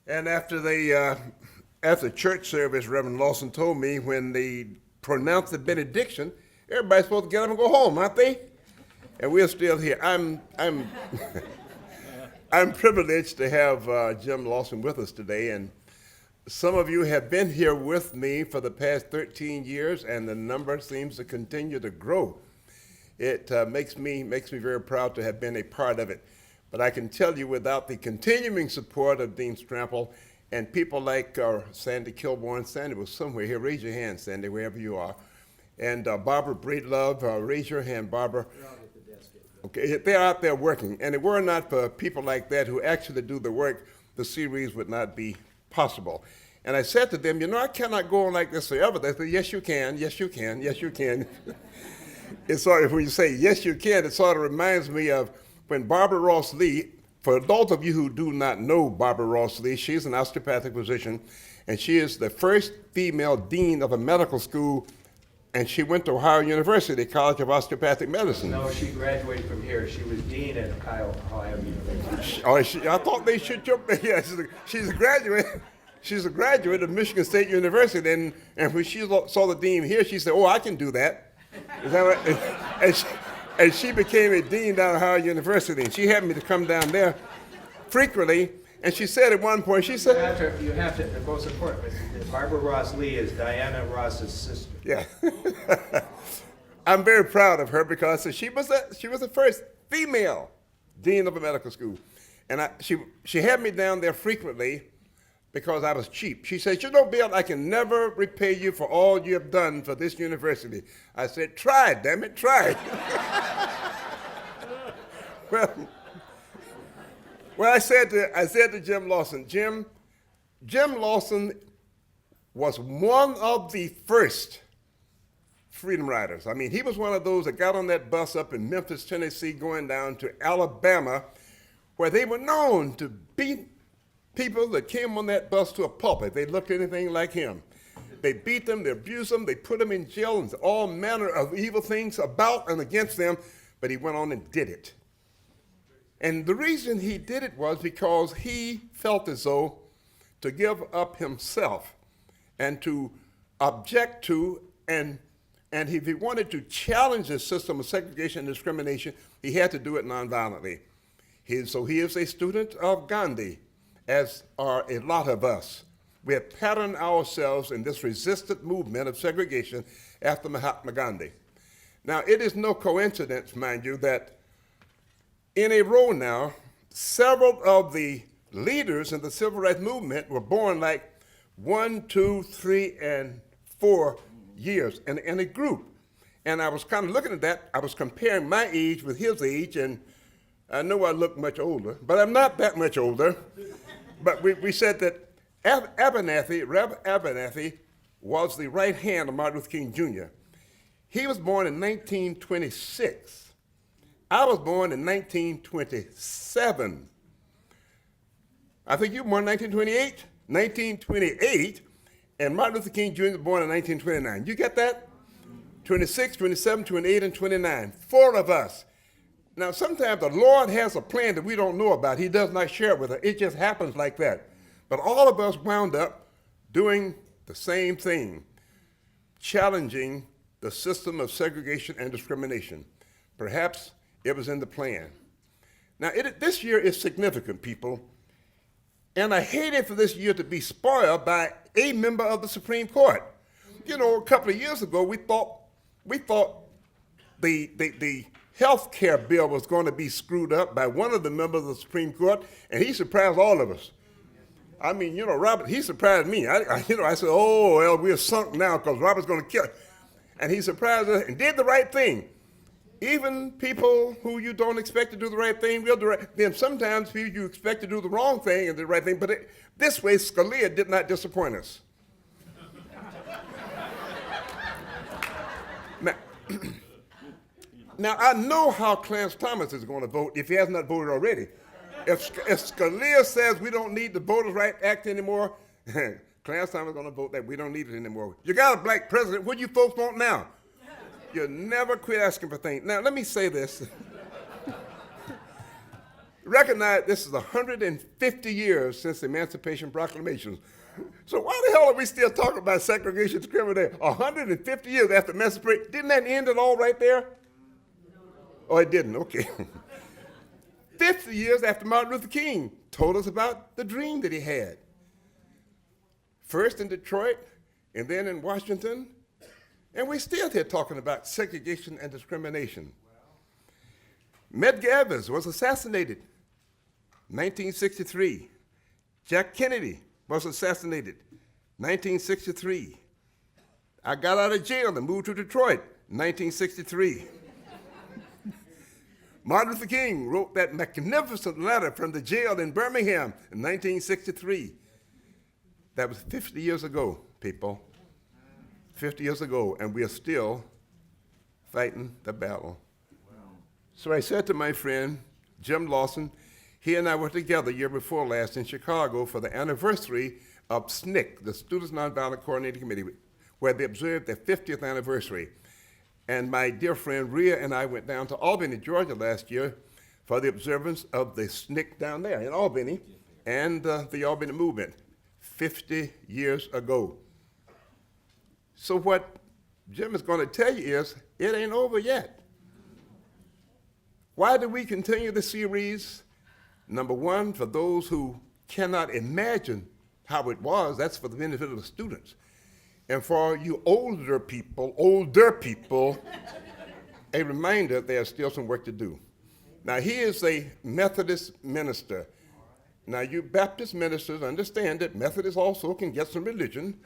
And after church service, Reverend Lawson told me when they pronounced the benediction, everybody's supposed to get up and go home, aren't they? And we're still here. I'm I'm privileged to have Jim Lawson with us today, and some of you have been here with me for the past 13 years, and the number seems to continue to grow. It makes me very proud to have been a part of it. But I can tell you, without the continuing support of Dean Strample and people like Sandy Kilborn, Sandy was somewhere here. Raise your hand, Sandy, wherever you are. And Barbara Breedlove, raise your hand, Barbara. Okay, they're out there working. And if it were not for people like that who actually do the work, the series would not be possible. And I said to them, I cannot go on like this forever. They said, yes, you can, yes, you can, yes, you can. It's sort of, when you say, yes, you can, it sort of reminds me of when Barbara Ross Lee, for those of you who do not know Barbara Ross Lee, she's an osteopathic physician, and she is the first female dean of a medical school, and she went to Ohio University, College of Osteopathic Medicine. No, she graduated from here. She was dean at Ohio University. I thought they should jump. Yeah, she's a graduate. She's a graduate of Michigan State University, and when she saw the dean here, she said, "Oh, I can do that." Is that right? And she became a dean down at Ohio University, and she had me to come down there frequently. And she said at one point, she said, "You have to. The most important, Barbara Ross Lee is Diana Ross's sister." Yeah, I'm very proud of her because she was the first female dean of a medical school, and she had me down there frequently because I was cheap. She said, Bill, I can never repay you for all you have done for this university. I said, try, damn it, try. Well, I said to Jim Lawson, Jim Lawson was one of the first freedom riders. I mean, he was one of those that got on that bus up in Memphis, Tennessee, going down to Alabama, where they were known to beat people that came on that bus to a pulpit. They looked anything like him. They beat them, they abused them, they put them in jail, and all manner of evil things about and against them, but he went on and did it. And the reason he did it was because he felt as though to give up himself and to object to, and if he wanted to challenge the system of segregation and discrimination, he had to do it nonviolently. So he is a student of Gandhi, as are a lot of us. We have patterned ourselves in this resistant movement of segregation after Mahatma Gandhi. Now, it is no coincidence, mind you, that in a row now, several of the leaders in the civil rights movement were born like 1, 2, 3, and 4 years in a group. And I was kind of looking at that. I was comparing my age with his age, and I know I look much older, but I'm not that much older. But we said that Rev. Abernathy was the right hand of Martin Luther King Jr. He was born in 1926. I was born in 1927. I think you were born in 1928? 1928, and Martin Luther King Jr. was born in 1929. You get that? 26, 27, 28, and 29. 4 of us. Now, sometimes the Lord has a plan that we don't know about. He does not share it with us. It just happens like that. But all of us wound up doing the same thing, challenging the system of segregation and discrimination. Perhaps it was in the plan. Now, this year is significant, people, and I hated for this year to be spoiled by a member of the Supreme Court. A couple of years ago, we thought the health care bill was going to be screwed up by one of the members of the Supreme Court, and he surprised all of us. I mean, Robert, he surprised me. I said, oh, well, we're sunk now because Robert's going to kill it. And he surprised us and did the right thing. Even people who you don't expect to do the right thing will do right. Then sometimes people you expect to do the wrong thing and do the right thing. But this way, Scalia did not disappoint us. Now, I know how Clarence Thomas is going to vote if he has not voted already. If Scalia says we don't need the Voters' Rights Act anymore, Clarence Thomas is going to vote that we don't need it anymore. You got a black president. What do you folks want now? You never quit asking for things. Now, let me say this. recognize this is 150 years since the Emancipation Proclamation. So why the hell are we still talking about segregation discrimination? 150 years after emancipation, didn't that end it all right there? Oh, it didn't, okay. 50 years after Martin Luther King told us about the dream that he had. First in Detroit, and then in Washington, and we're still here talking about segregation and discrimination. Medgar Evers was assassinated, 1963. Jack Kennedy was assassinated, 1963. I got out of jail and moved to Detroit, 1963. Martin Luther King wrote that magnificent letter from the jail in Birmingham in 1963. That was 50 years ago, people. 50 years ago, and we are still fighting the battle. So I said to my friend, Jim Lawson, he and I were together year before last in Chicago for the anniversary of SNCC, the Students Nonviolent Coordinating Committee, where they observed their 50th anniversary. And my dear friend Rhea and I went down to Albany, Georgia last year for the observance of the SNCC down there in Albany and the Albany movement 50 years ago. So what Jim is going to tell you is it ain't over yet. Why do we continue the series? Number one, for those who cannot imagine how it was, that's for the benefit of the students. And for you older people, a reminder there's still some work to do. Now, he is a Methodist minister. Now, you Baptist ministers understand that Methodists also can get some religion.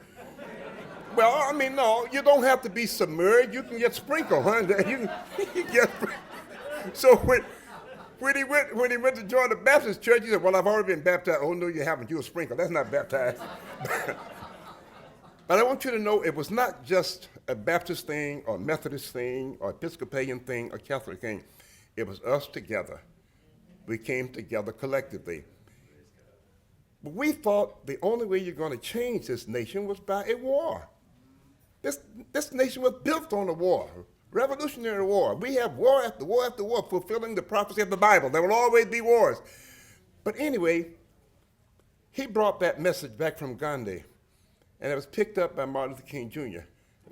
Well, I mean, no, you don't have to be submerged. You can get sprinkled, huh? You can get, so when he went to join the Baptist church, he said, well, I've already been baptized. Oh, no, you haven't. You were sprinkled. That's not baptized. But I want you to know it was not just a Baptist thing or Methodist thing or Episcopalian thing or Catholic thing. It was us together. We came together collectively. But we thought the only way you're going to change this nation was by a war. This nation was built on a war, revolutionary war. We have war after war after war, fulfilling the prophecy of the Bible. There will always be wars. But anyway, he brought that message back from Gandhi, and it was picked up by Martin Luther King Jr.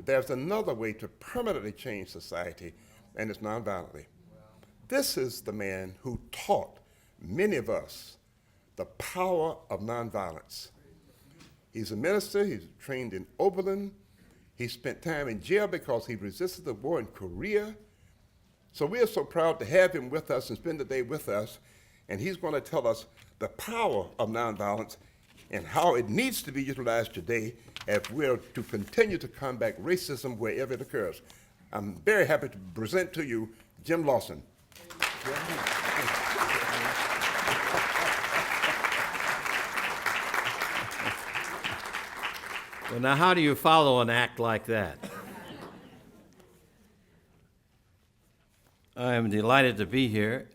There's another way to permanently change society, and it's nonviolently. This is the man who taught many of us the power of nonviolence. He's a minister. He's trained in Oberlin. He spent time in jail because he resisted the war in Korea. So we are so proud to have him with us and spend the day with us. And he's going to tell us the power of nonviolence and how it needs to be utilized today if we're to continue to combat racism wherever it occurs. I'm very happy to present to you Jim Lawson. Well, now, how do you follow an act like that? I am delighted to be here,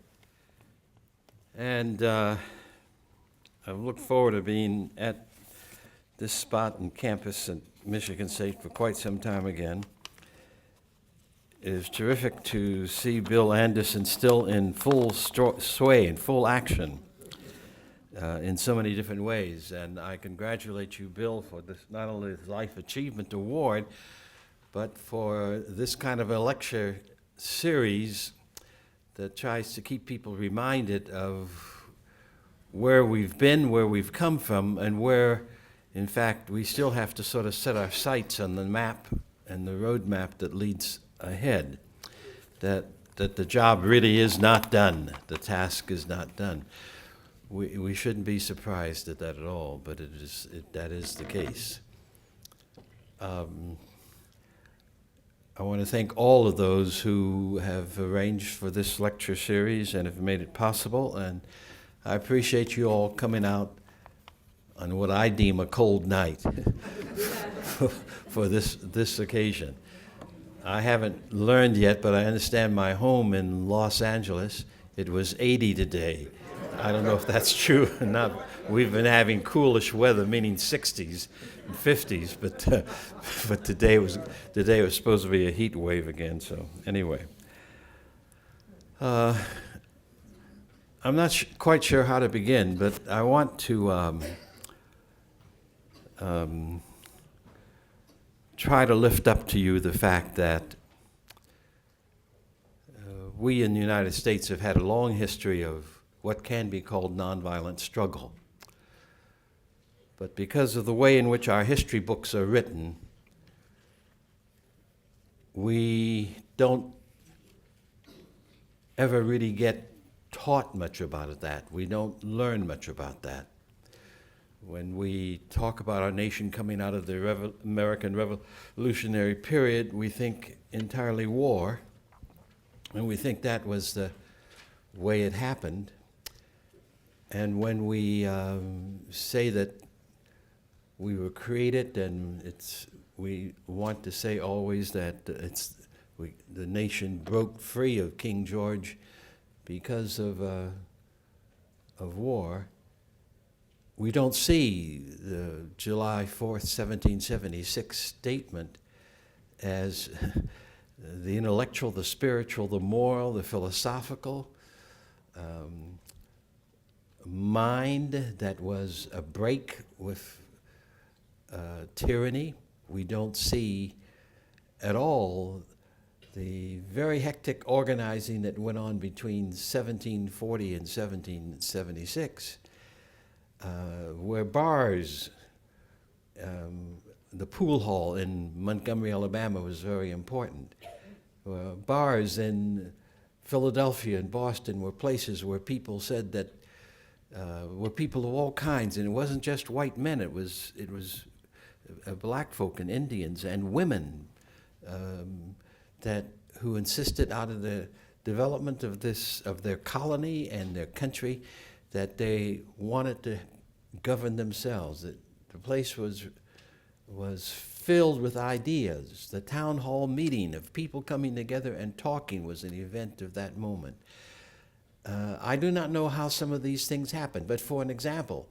and I look forward to being at this spot and campus at Michigan State for quite some time again. It is terrific to see Bill Anderson still in full sway, in full action, in so many different ways. And I congratulate you, Bill, for this, not only the Life Achievement Award, but for this kind of a lecture series that tries to keep people reminded of where we've been, where we've come from, and where, in fact, we still have to sort of set our sights on the map and the road map that leads ahead, that the job really is not done, the task is not done. We shouldn't be surprised at that at all, but that is the case. I want to thank all of those who have arranged for this lecture series and have made it possible, and I appreciate you all coming out on what I deem a cold night for this occasion. I haven't learned yet, but I understand my home in Los Angeles, it was 80 today. I don't know if that's true or not. We've been having coolish weather, meaning 60s and 50s, but today was supposed to be a heat wave again. So anyway, I'm I'm not quite sure how to begin, but I want to try to lift up to you the fact that we in the United States have had a long history of what can be called nonviolent struggle. But because of the way in which our history books are written, we don't ever really get taught much about that. We don't learn much about that. When we talk about our nation coming out of the American Revolutionary period, we think entirely war, and we think that was the way it happened. And when we say that we were created, and we want to say always that the nation broke free of King George because of war. We don't see the July 4th, 1776 statement as the intellectual, the spiritual, the moral, the philosophical mind that was a break with tyranny. We don't see at all the very hectic organizing that went on between 1740 and 1776, where bars, the pool hall in Montgomery, Alabama was very important. Bars in Philadelphia and Boston were places where people said that were people of all kinds, and it wasn't just white men. It was black folk and Indians and women who insisted out of the development of their colony and their country that they wanted to govern themselves. That the place was filled with ideas. The town hall meeting of people coming together and talking was an event of that moment. I do not know how some of these things happened, but for an example,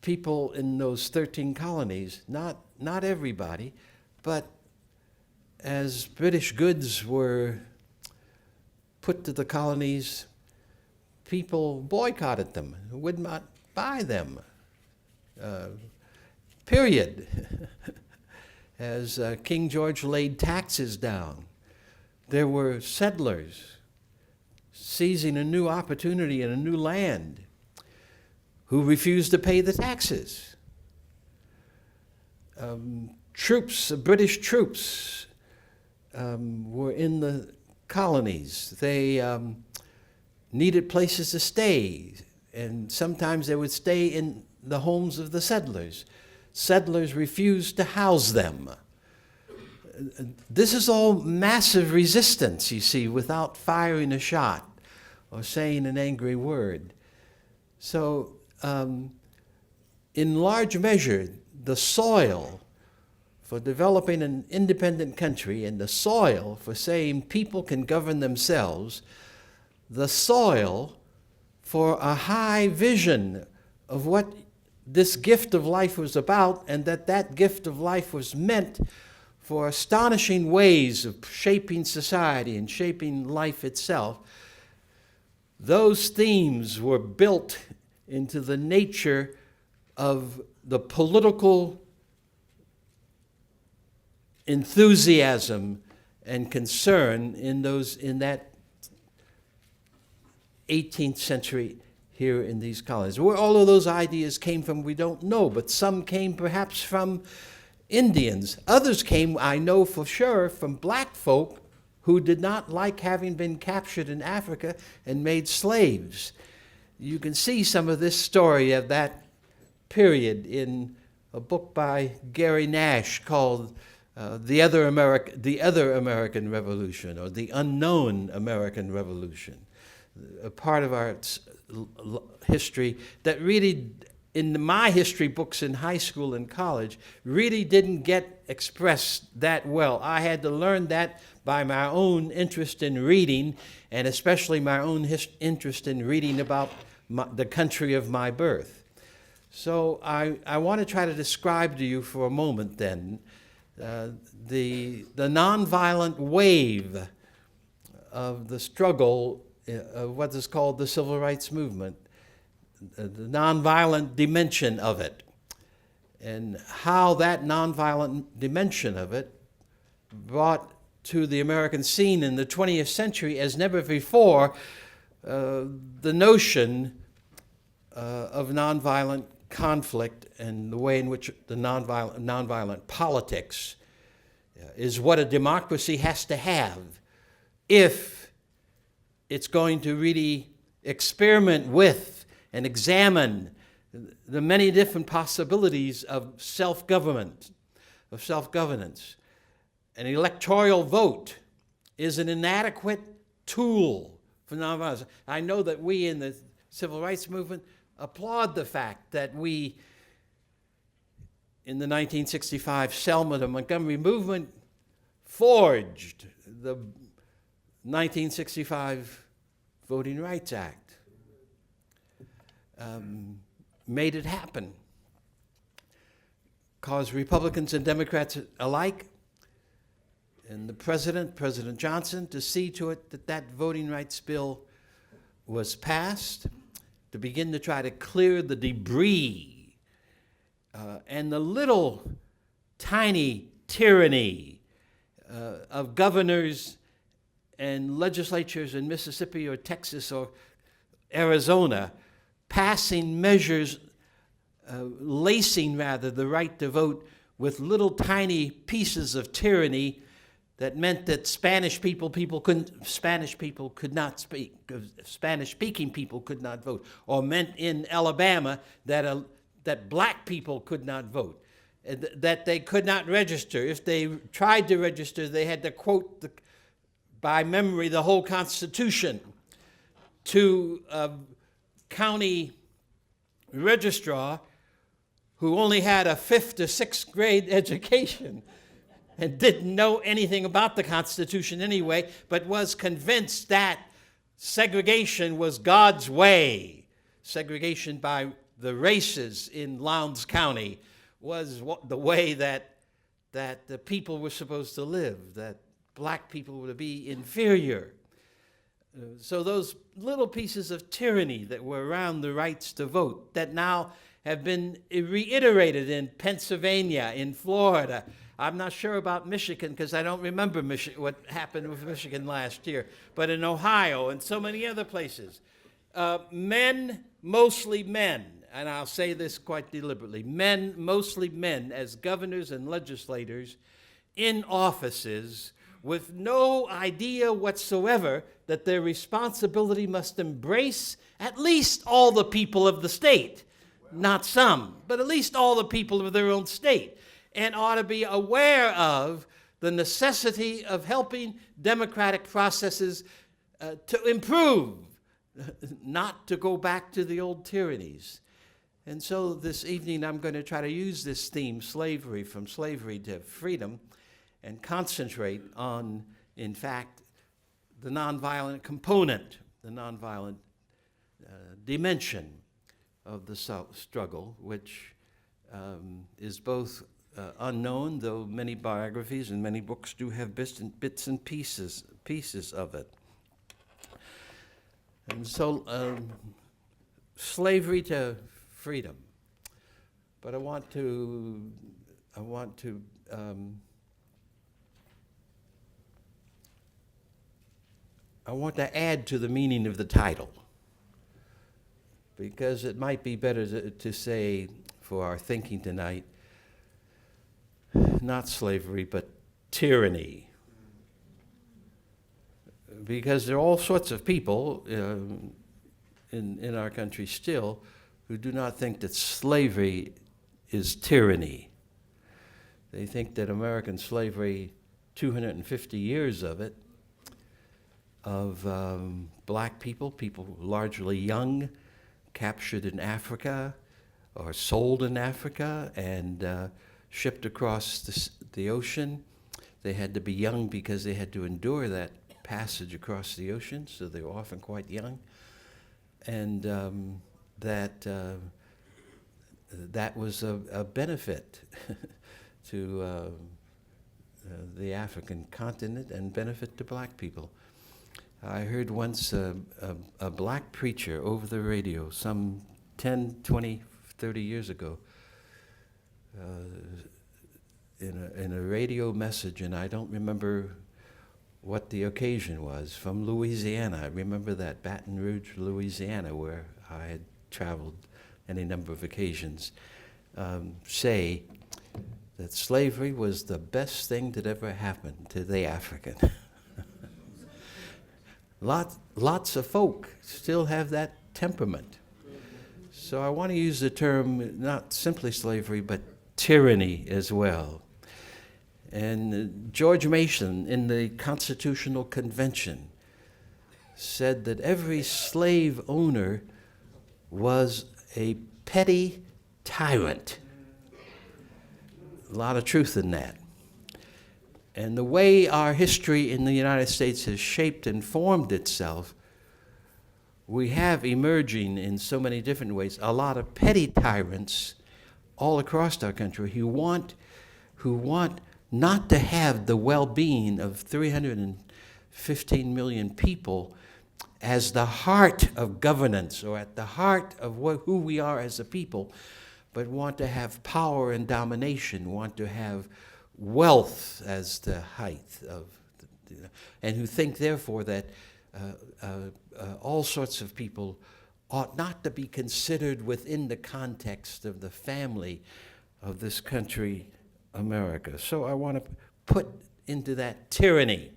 people in those 13 colonies, not everybody, but as British goods were put to the colonies, people boycotted them, would not buy them, period. As King George laid taxes down, there were settlers seizing a new opportunity in a new land who refused to pay the taxes. British troops were in the colonies. They needed places to stay, and sometimes they would stay in the homes of the settlers. Settlers refused to house them. This is all massive resistance, you see, without firing a shot or saying an angry word. So, in large measure, the soil for developing an independent country and the soil for saying people can govern themselves, the soil for a high vision of what this gift of life was about, and that gift of life was meant for astonishing ways of shaping society and shaping life itself. Those themes were built into the nature of the political enthusiasm and concern in that 18th century here in these colonies. Where all of those ideas came from, we don't know, but some came perhaps from Indians. Others came, I know for sure, from black folk who did not like having been captured in Africa and made slaves. You can see some of this story of that period in a book by Gary Nash called The Other American Revolution, or The Unknown American Revolution. A part of our history that really, in my history books in high school and college, really didn't get expressed that well. I had to learn that by my own interest in reading, and especially my own interest in reading about the country of my birth. So I want to try to describe to you for a moment then the nonviolent wave of the struggle of what is called the civil rights movement, the nonviolent dimension of it, and how that nonviolent dimension of it brought to the American scene in the 20th century as never before the notion of nonviolent conflict and the way in which the nonviolent politics is what a democracy has to have if it's going to really experiment with and examine the many different possibilities of self-government, of self-governance. An electoral vote is an inadequate tool for nonviolence. I know that we in the civil rights movement applaud the fact that we, in the 1965 Selma to Montgomery movement, forged the 1965 Voting Rights Act, made it happen, caused Republicans and Democrats alike, and the President Johnson, to see to it that that voting rights bill was passed, to begin to try to clear the debris and the little tiny tyranny of governors and legislatures in Mississippi or Texas or Arizona passing measures, lacing rather the right to vote with little tiny pieces of tyranny that meant that Spanish-speaking people could not vote, or meant in Alabama that black people could not vote, that they could not register. If they tried to register, they had to quote by memory the whole Constitution to a county registrar who only had a 5th to 6th grade education and didn't know anything about the Constitution anyway, but was convinced that segregation was God's way. Segregation by the races in Lowndes County was the way that the people were supposed to live, that black people were to be inferior. So those little pieces of tyranny that were around the rights to vote that now have been reiterated in Pennsylvania, in Florida. I'm not sure about Michigan because I don't remember what happened with Michigan last year, but in Ohio and so many other places. Men, mostly men, and I'll say this quite deliberately, men, mostly men, as governors and legislators in offices with no idea whatsoever that their responsibility must embrace at least all the people of the state, not some, but at least all the people of their own state, and ought to be aware of the necessity of helping democratic processes to improve, not to go back to the old tyrannies. And so this evening I'm going to try to use this theme, slavery, from slavery to freedom, and concentrate on, in fact, the nonviolent component, the nonviolent dimension of the struggle, which is both unknown, though many biographies and many books do have bits and pieces of it. And so, slavery to freedom. But I want to add to the meaning of the title, because it might be better to say, for our thinking tonight, not slavery, but tyranny. Because there are all sorts of people in our country still who do not think that slavery is tyranny. They think that American slavery, 250 years of it, of black people largely young, captured in Africa or sold in Africa and shipped across the ocean. They had to be young because they had to endure that passage across the ocean, so they were often quite young. And that was a benefit to the African continent and benefit to black people. I heard once a black preacher over the radio some 10, 20, 30 years ago in a radio message, and I don't remember what the occasion was, from Louisiana. I remember that, Baton Rouge, Louisiana, where I had traveled any number of occasions, say that slavery was the best thing that ever happened to the African. Lots of folk still have that temperament. So I want to use the term not simply slavery, but tyranny as well. And George Mason in the Constitutional Convention said that every slave owner was a petty tyrant. A lot of truth in that. And the way our history in the United States has shaped and formed itself, we have emerging in so many different ways a lot of petty tyrants all across our country who want not to have the well-being of 315 million people as the heart of governance or at the heart of who we are as a people, but want to have power and domination, want to have wealth as the height of, and who think therefore that all sorts of people ought not to be considered within the context of the family of this country, America. So I want to put into that tyranny.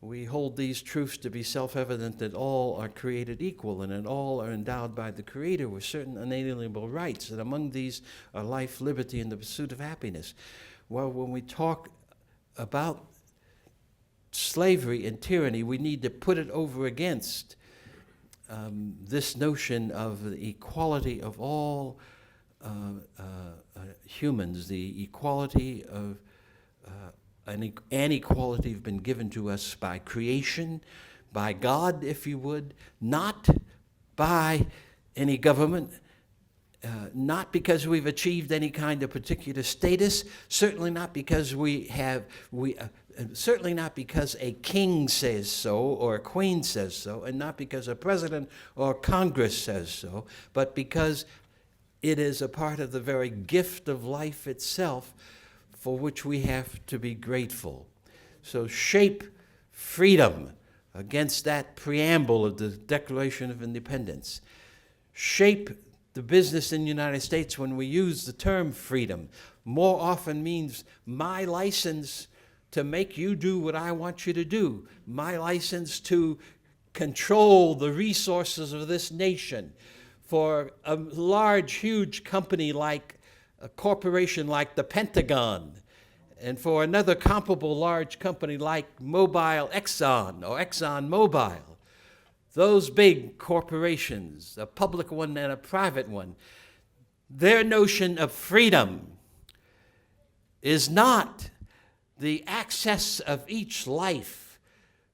We hold these truths to be self-evident that all are created equal and that all are endowed by the Creator with certain unalienable rights, and among these are life, liberty, and the pursuit of happiness. Well, when we talk about slavery and tyranny, we need to put it over against this notion of the equality of all humans, the equality of an equality has been given to us by creation, by God, if you would, not by any government, not because we've achieved any kind of particular status, certainly not because certainly not because a king says so or a queen says so, and not because a president or Congress says so, but because it is a part of the very gift of life itself, for which we have to be grateful. So shape freedom against that preamble of the Declaration of Independence. Shape the business in the United States when we use the term freedom more often means my license to make you do what I want you to do, my license to control the resources of this nation. For a large, huge company like a corporation like the Pentagon, and for another comparable large company like Exxon or ExxonMobil, those big corporations, a public one and a private one, their notion of freedom is not the access of each life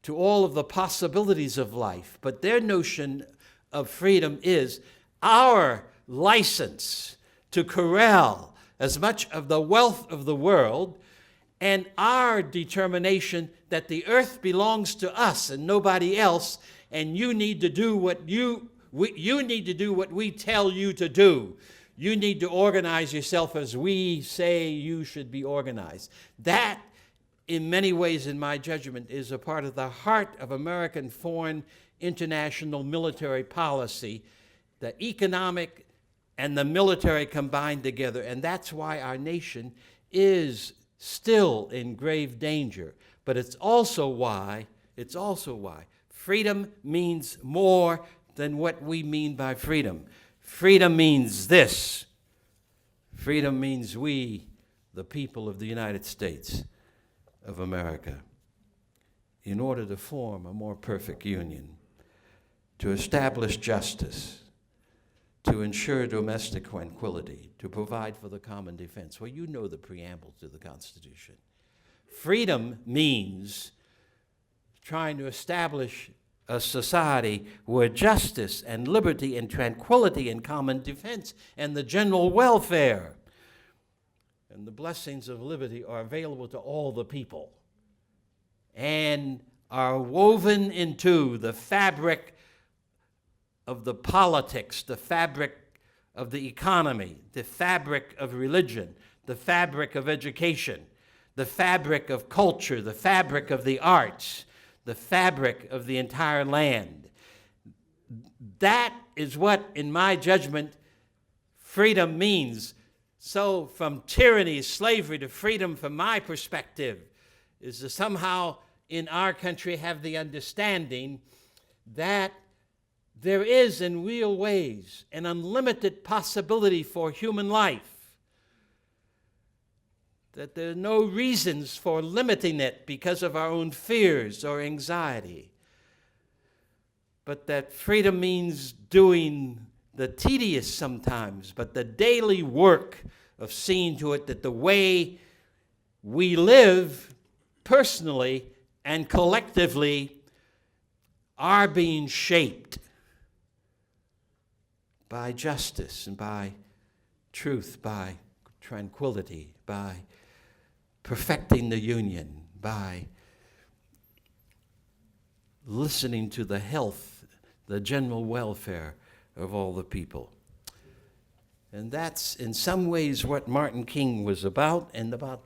to all of the possibilities of life, but their notion of freedom is our license to corral as much of the wealth of the world, and our determination that the earth belongs to us and nobody else, and you need to do what you need to do what we tell you to do. You need to organize yourself as we say you should be organized. That, in many ways, in my judgment, is a part of the heart of American foreign international military policy, the economic and the military combined together. And that's why our nation is still in grave danger. But it's also why freedom means more than what we mean by freedom. Freedom means this. Freedom means we, the people of the United States of America, in order to form a more perfect union, to establish justice, to ensure domestic tranquility, to provide for the common defense. Well, you know the preamble to the Constitution. Freedom means trying to establish a society where justice and liberty and tranquility and common defense and the general welfare, and the blessings of liberty are available to all the people and are woven into the fabric of the politics, the fabric of the economy, the fabric of religion, the fabric of education, the fabric of culture, the fabric of the arts, the fabric of the entire land. That is what, in my judgment, freedom means. So from tyranny, slavery, to freedom, from my perspective, is to somehow in our country have the understanding that there is in real ways an unlimited possibility for human life, that there are no reasons for limiting it because of our own fears or anxiety, but that freedom means doing the tedious sometimes, but the daily work of seeing to it that the way we live personally and collectively are being shaped by justice and by truth, by tranquility, by perfecting the union, by listening to the health, the general welfare of all the people. And that's in some ways what Martin King was about, and about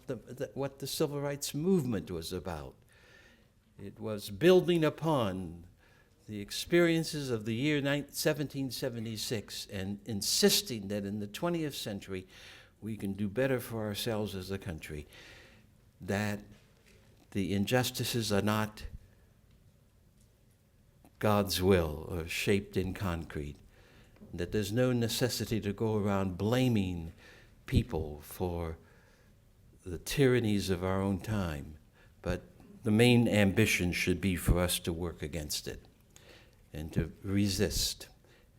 what the Civil Rights Movement was about. It was building upon the experiences of the year 1776 and insisting that in the 20th century we can do better for ourselves as a country, that the injustices are not God's will or shaped in concrete, that there's no necessity to go around blaming people for the tyrannies of our own time, but the main ambition should be for us to work against it and to resist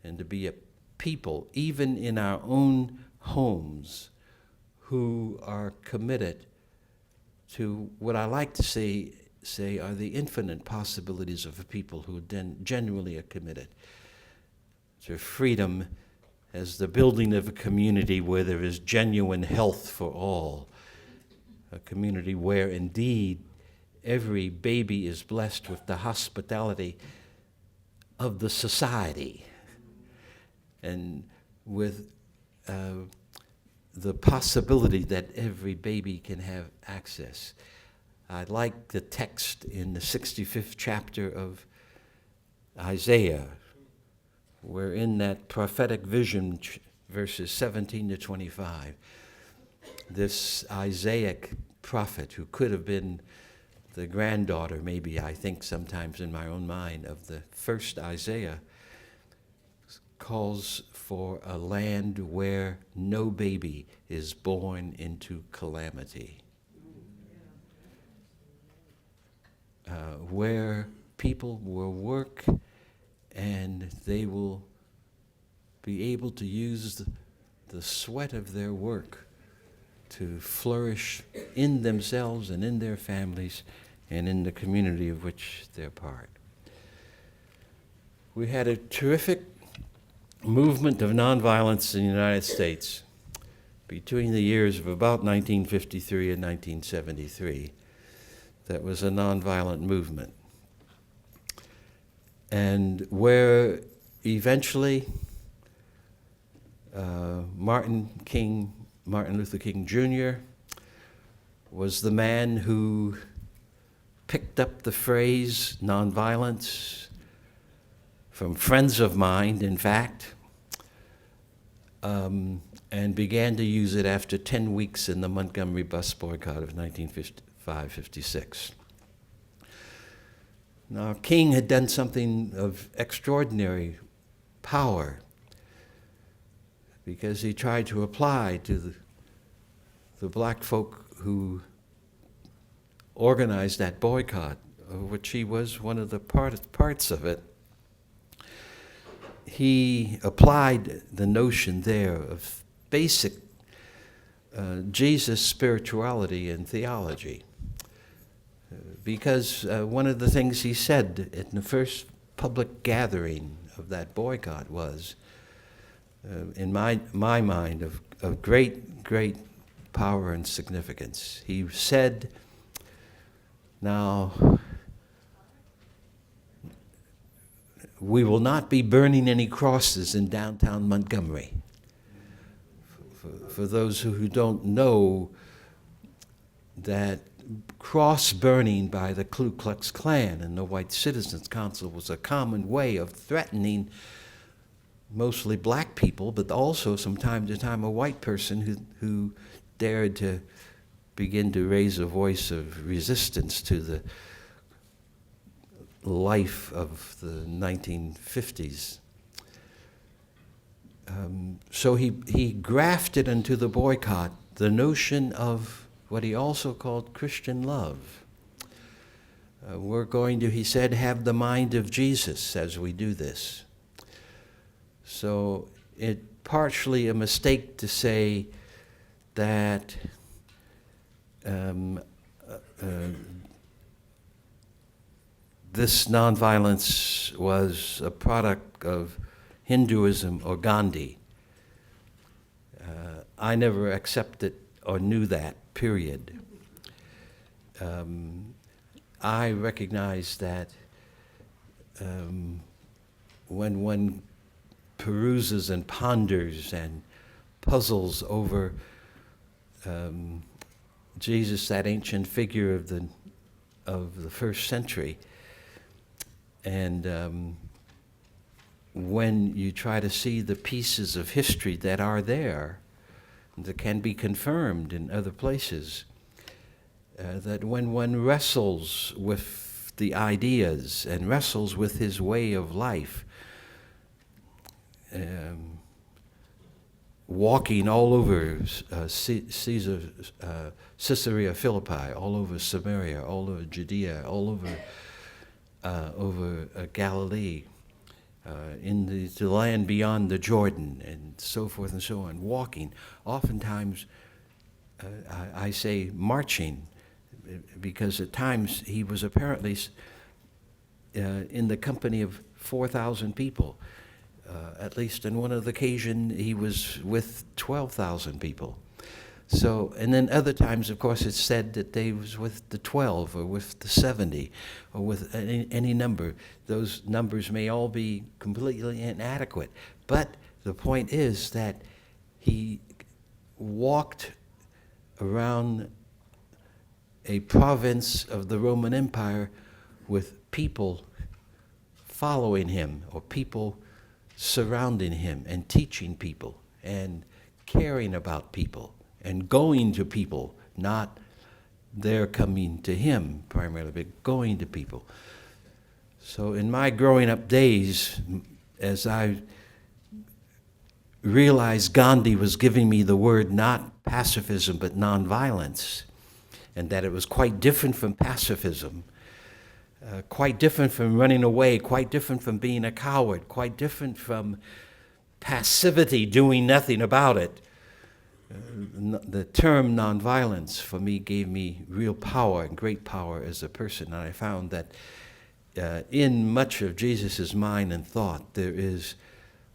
and to be a people, even in our own homes, who are committed to what I like to say are the infinite possibilities of a people who genuinely are committed to freedom as the building of a community where there is genuine health for all, a community where indeed every baby is blessed with the hospitality of the society and with the possibility that every baby can have access. I like the text in the 65th chapter of Isaiah, where in that prophetic vision, verses 17 to 25, this Isaiac prophet, who could have been the granddaughter, maybe I think sometimes in my own mind, of the first Isaiah, calls for a land where no baby is born into calamity, where people will work and they will be able to use the sweat of their work to flourish in themselves and in their families and in the community of which they're part. We had a terrific movement of nonviolence in the United States between the years of about 1953 and 1973. That was a nonviolent movement. And where eventually Martin Luther King Jr. was the man who picked up the phrase nonviolence from friends of mine, in fact, and began to use it after 10 weeks in the Montgomery bus boycott of 1955-56. Now, King had done something of extraordinary power because he tried to apply to the black folk who organized that boycott, of which he was one of the parts of it. He applied the notion there of basic Jesus spirituality and theology. Because one of the things he said at the first public gathering of that boycott was, in my mind, of great power and significance. He said, now, we will not be burning any crosses in downtown Montgomery. For those who don't know, that cross burning by the Ku Klux Klan and the White Citizens Council was a common way of threatening mostly black people, but also from time to time a white person who dared to begin to raise a voice of resistance to the life of the 1950s. So he grafted into the boycott the notion of what he also called Christian love. We're going to, he said, have the mind of Jesus as we do this. So it's partially a mistake to say that this nonviolence was a product of Hinduism or Gandhi. I never accepted or knew that, period. I recognize that when one peruses and ponders and puzzles over Jesus, that ancient figure of the first century, and when you try to see the pieces of history that are there, that can be confirmed in other places, that when one wrestles with the ideas and wrestles with his way of life, walking all over Caesarea Philippi, all over Samaria, all over Judea, all over Galilee, in the land beyond the Jordan, and so forth and so on, walking. Oftentimes, I say marching, because at times he was apparently in the company of 4,000 people. At least on one of the occasions, he was with 12,000 people. So, and then other times, of course, it's said that they was with the 12 or with the 70 or with any number. Those numbers may all be completely inadequate. But the point is that he walked around a province of the Roman Empire with people following him, or people surrounding him and teaching people and caring about people and going to people, not their coming to him primarily, but going to people. So in my growing up days, as I realized Gandhi was giving me the word not pacifism but nonviolence, and that it was quite different from pacifism, quite different from running away, quite different from being a coward, quite different from passivity, doing nothing about it. The term nonviolence for me gave me real power and great power as a person. And I found that in much of Jesus' mind and thought, there is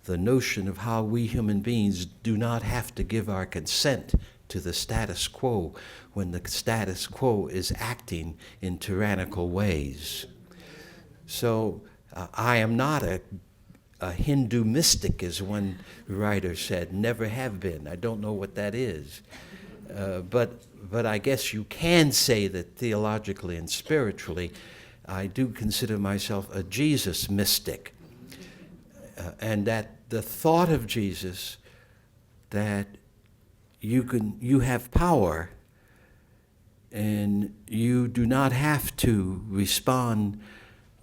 the notion of how we human beings do not have to give our consent to the status quo when the status quo is acting in tyrannical ways. So I am not a Hindu mystic, as one writer said, never have been. I don't know what that is. But I guess you can say that theologically and spiritually, I do consider myself a Jesus mystic. And that the thought of Jesus, that you have power and you do not have to respond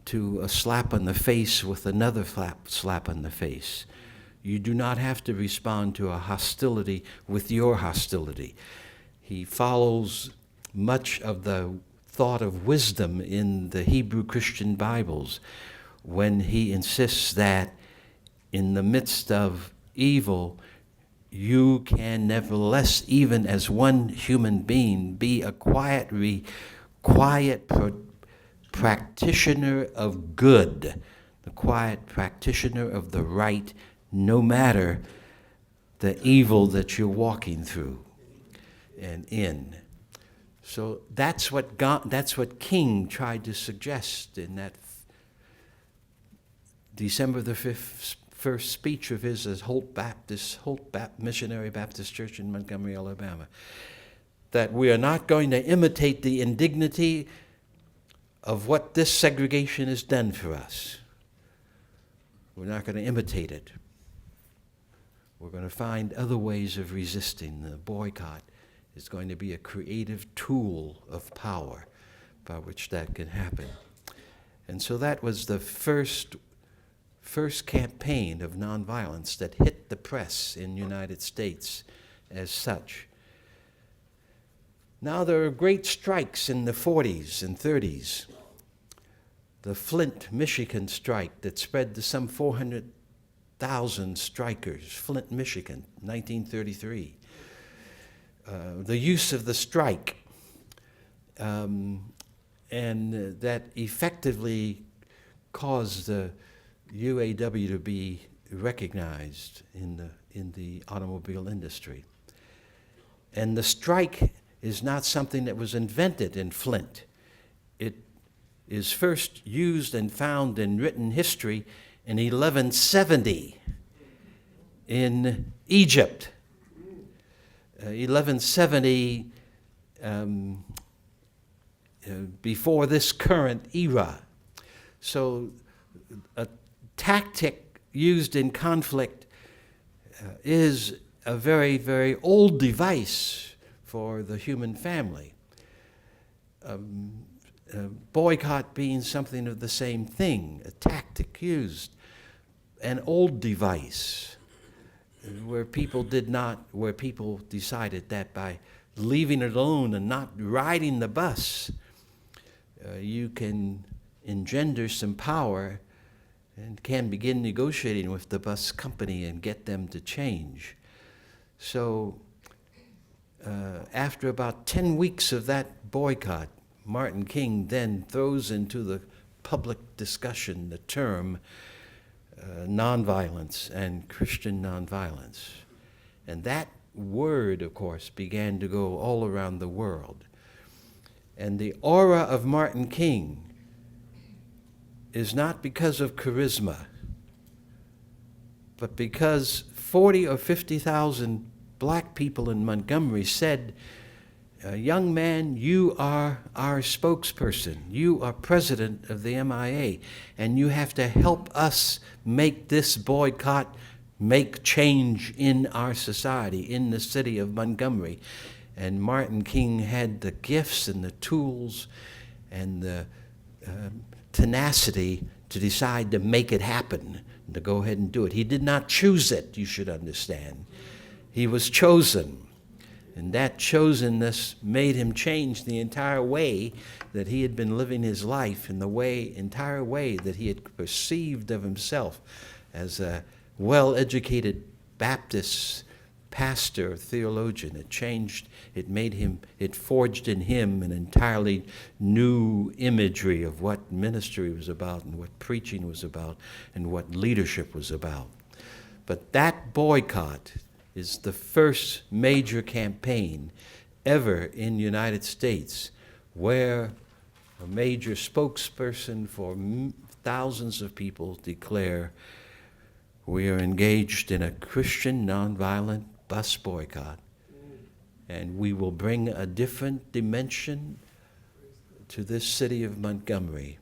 to a slap on the face with another slap on the face. You do not have to respond to a hostility with your hostility. He follows much of the thought of wisdom in the Hebrew Christian Bibles when he insists that in the midst of evil, you can nevertheless, even as one human being, be a quiet practitioner of good, the quiet practitioner of the right, no matter the evil that you're walking through. and in. So that's what King tried to suggest in that December the 5th first speech of his as Missionary Baptist Church in Montgomery, Alabama, that we are not going to imitate the indignity of what this segregation has done for us. We're not going to imitate it. We're going to find other ways of resisting. The boycott is going to be a creative tool of power by which that can happen. And so that was the first campaign of nonviolence that hit the press in the United States as such. Now there are great strikes in the 40s and 30s. The Flint, Michigan strike that spread to some 400,000 strikers, Flint, Michigan, 1933. The use of the strike, and that effectively caused the UAW to be recognized in the automobile industry. And the strike is not something that was invented in Flint. It is first used and found in written history in 1170 in Egypt. 1170, before this current era. So a tactic used in conflict is a very, very old device for the human family. Boycott being something of the same thing, a tactic used, an old device where people decided that by leaving it alone and not riding the bus, you can engender some power and can begin negotiating with the bus company and get them to change. So after about 10 weeks of that boycott, Martin King then throws into the public discussion the term nonviolence and Christian nonviolence. And that word, of course, began to go all around the world. And the aura of Martin King is not because of charisma, but because 40 or 50,000 black people in Montgomery said, young man, you are our spokesperson. You are president of the MIA, and you have to help us make this boycott make change in our society, in the city of Montgomery. And Martin King had the gifts and the tools and the tenacity to decide to make it happen, to go ahead and do it. He did not choose it, you should understand. He was chosen. And that chosenness made him change the entire way that he had been living his life, and the entire way that he had perceived of himself as a well-educated Baptist pastor, theologian. It forged in him an entirely new imagery of what ministry was about and what preaching was about and what leadership was about. But that boycott is the first major campaign ever in the United States where a major spokesperson for thousands of people declare, we are engaged in a Christian nonviolent bus boycott, and we will bring a different dimension to this city of Montgomery,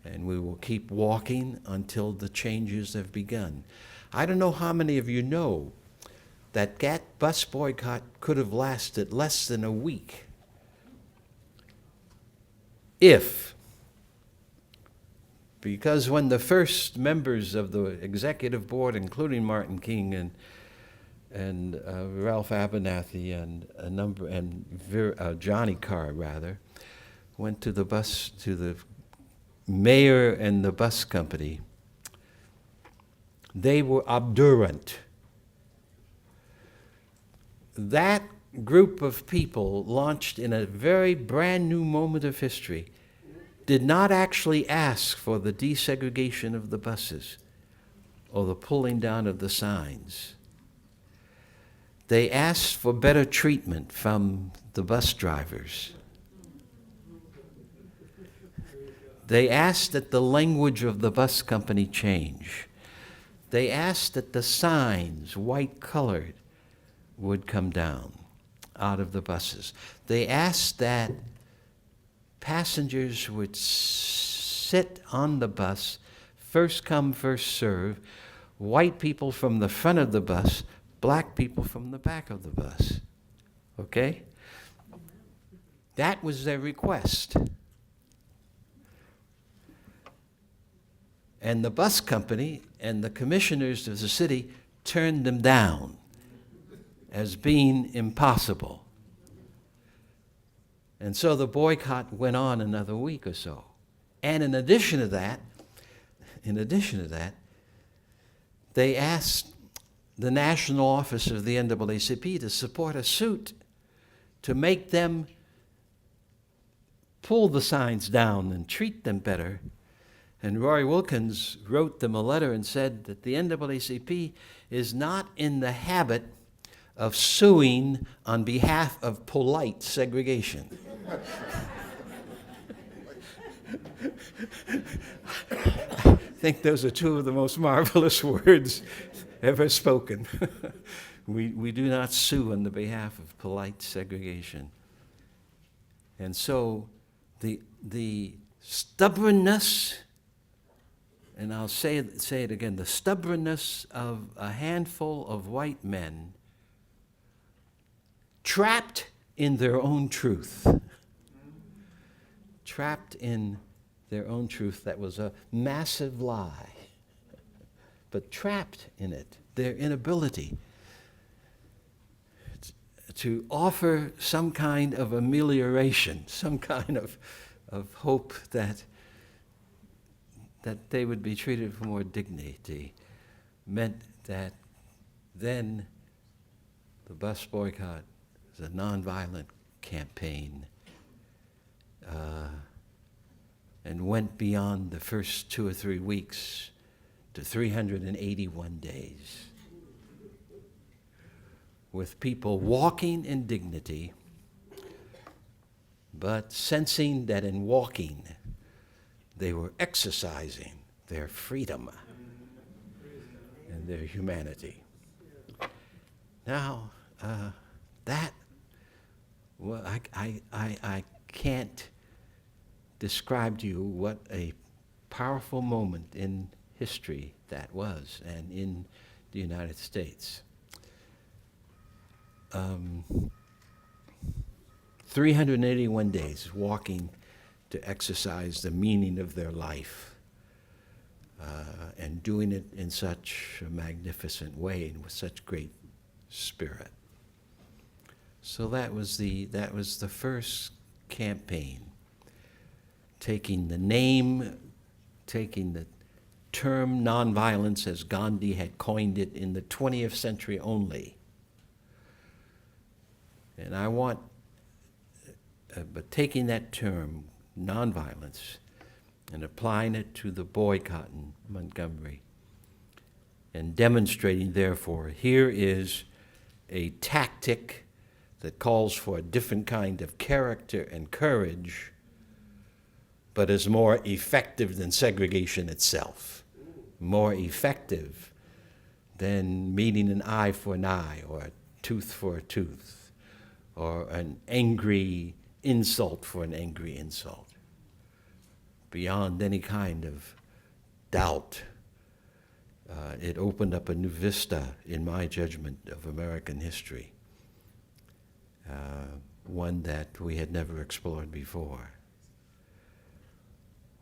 and we will keep walking until the changes have begun. I don't know how many of you know that bus boycott could have lasted less than a week because when the first members of the executive board, including Martin King and Ralph Abernathy and Johnny Carr went to the mayor and the bus company, they were obdurate. That group of people, launched in a very brand new moment of history, did not actually ask for the desegregation of the buses or the pulling down of the signs. They asked for better treatment from the bus drivers. They asked that the language of the bus company change. They asked that the signs, white colored, would come down out of the buses. They asked that passengers would sit on the bus, first come, first serve, white people from the front of the bus, black people from the back of the bus. Okay? That was their request. And the bus company and the commissioners of the city turned them down as being impossible. And so the boycott went on another week or so. And in addition to that, they asked the national office of the NAACP to support a suit to make them pull the signs down and treat them better. And Roy Wilkins wrote them a letter and said that the NAACP is not in the habit of suing on behalf of polite segregation. I think those are two of the most marvelous words ever spoken. We do not sue on the behalf of polite segregation. And so the stubbornness, and I'll say it again, the stubbornness of a handful of white men trapped in their own truth. Trapped in their own truth that was a massive lie, but trapped in it, their inability to offer some kind of amelioration, some kind of hope that they would be treated with more dignity, meant that then the bus boycott was a nonviolent campaign and went beyond the first 2 or 3 weeks to 381 days, with people walking in dignity, but sensing that in walking they were exercising their freedom and their humanity. Now, I can't describe to you what a powerful moment in history that was, and in the United States. 381 days walking to exercise the meaning of their life, and doing it in such a magnificent way and with such great spirit. So that was the first campaign, taking the name, taking the term nonviolence as Gandhi had coined it in the 20th century only. And I want, but taking that term, nonviolence, and applying it to the boycott in Montgomery, and demonstrating, therefore, here is a tactic that calls for a different kind of character and courage, but is more effective than segregation itself, more effective than meeting an eye for an eye or a tooth for a tooth, or an angry insult for an angry insult. Beyond any kind of doubt, it opened up a new vista, in my judgment, of American history, one that we had never explored before.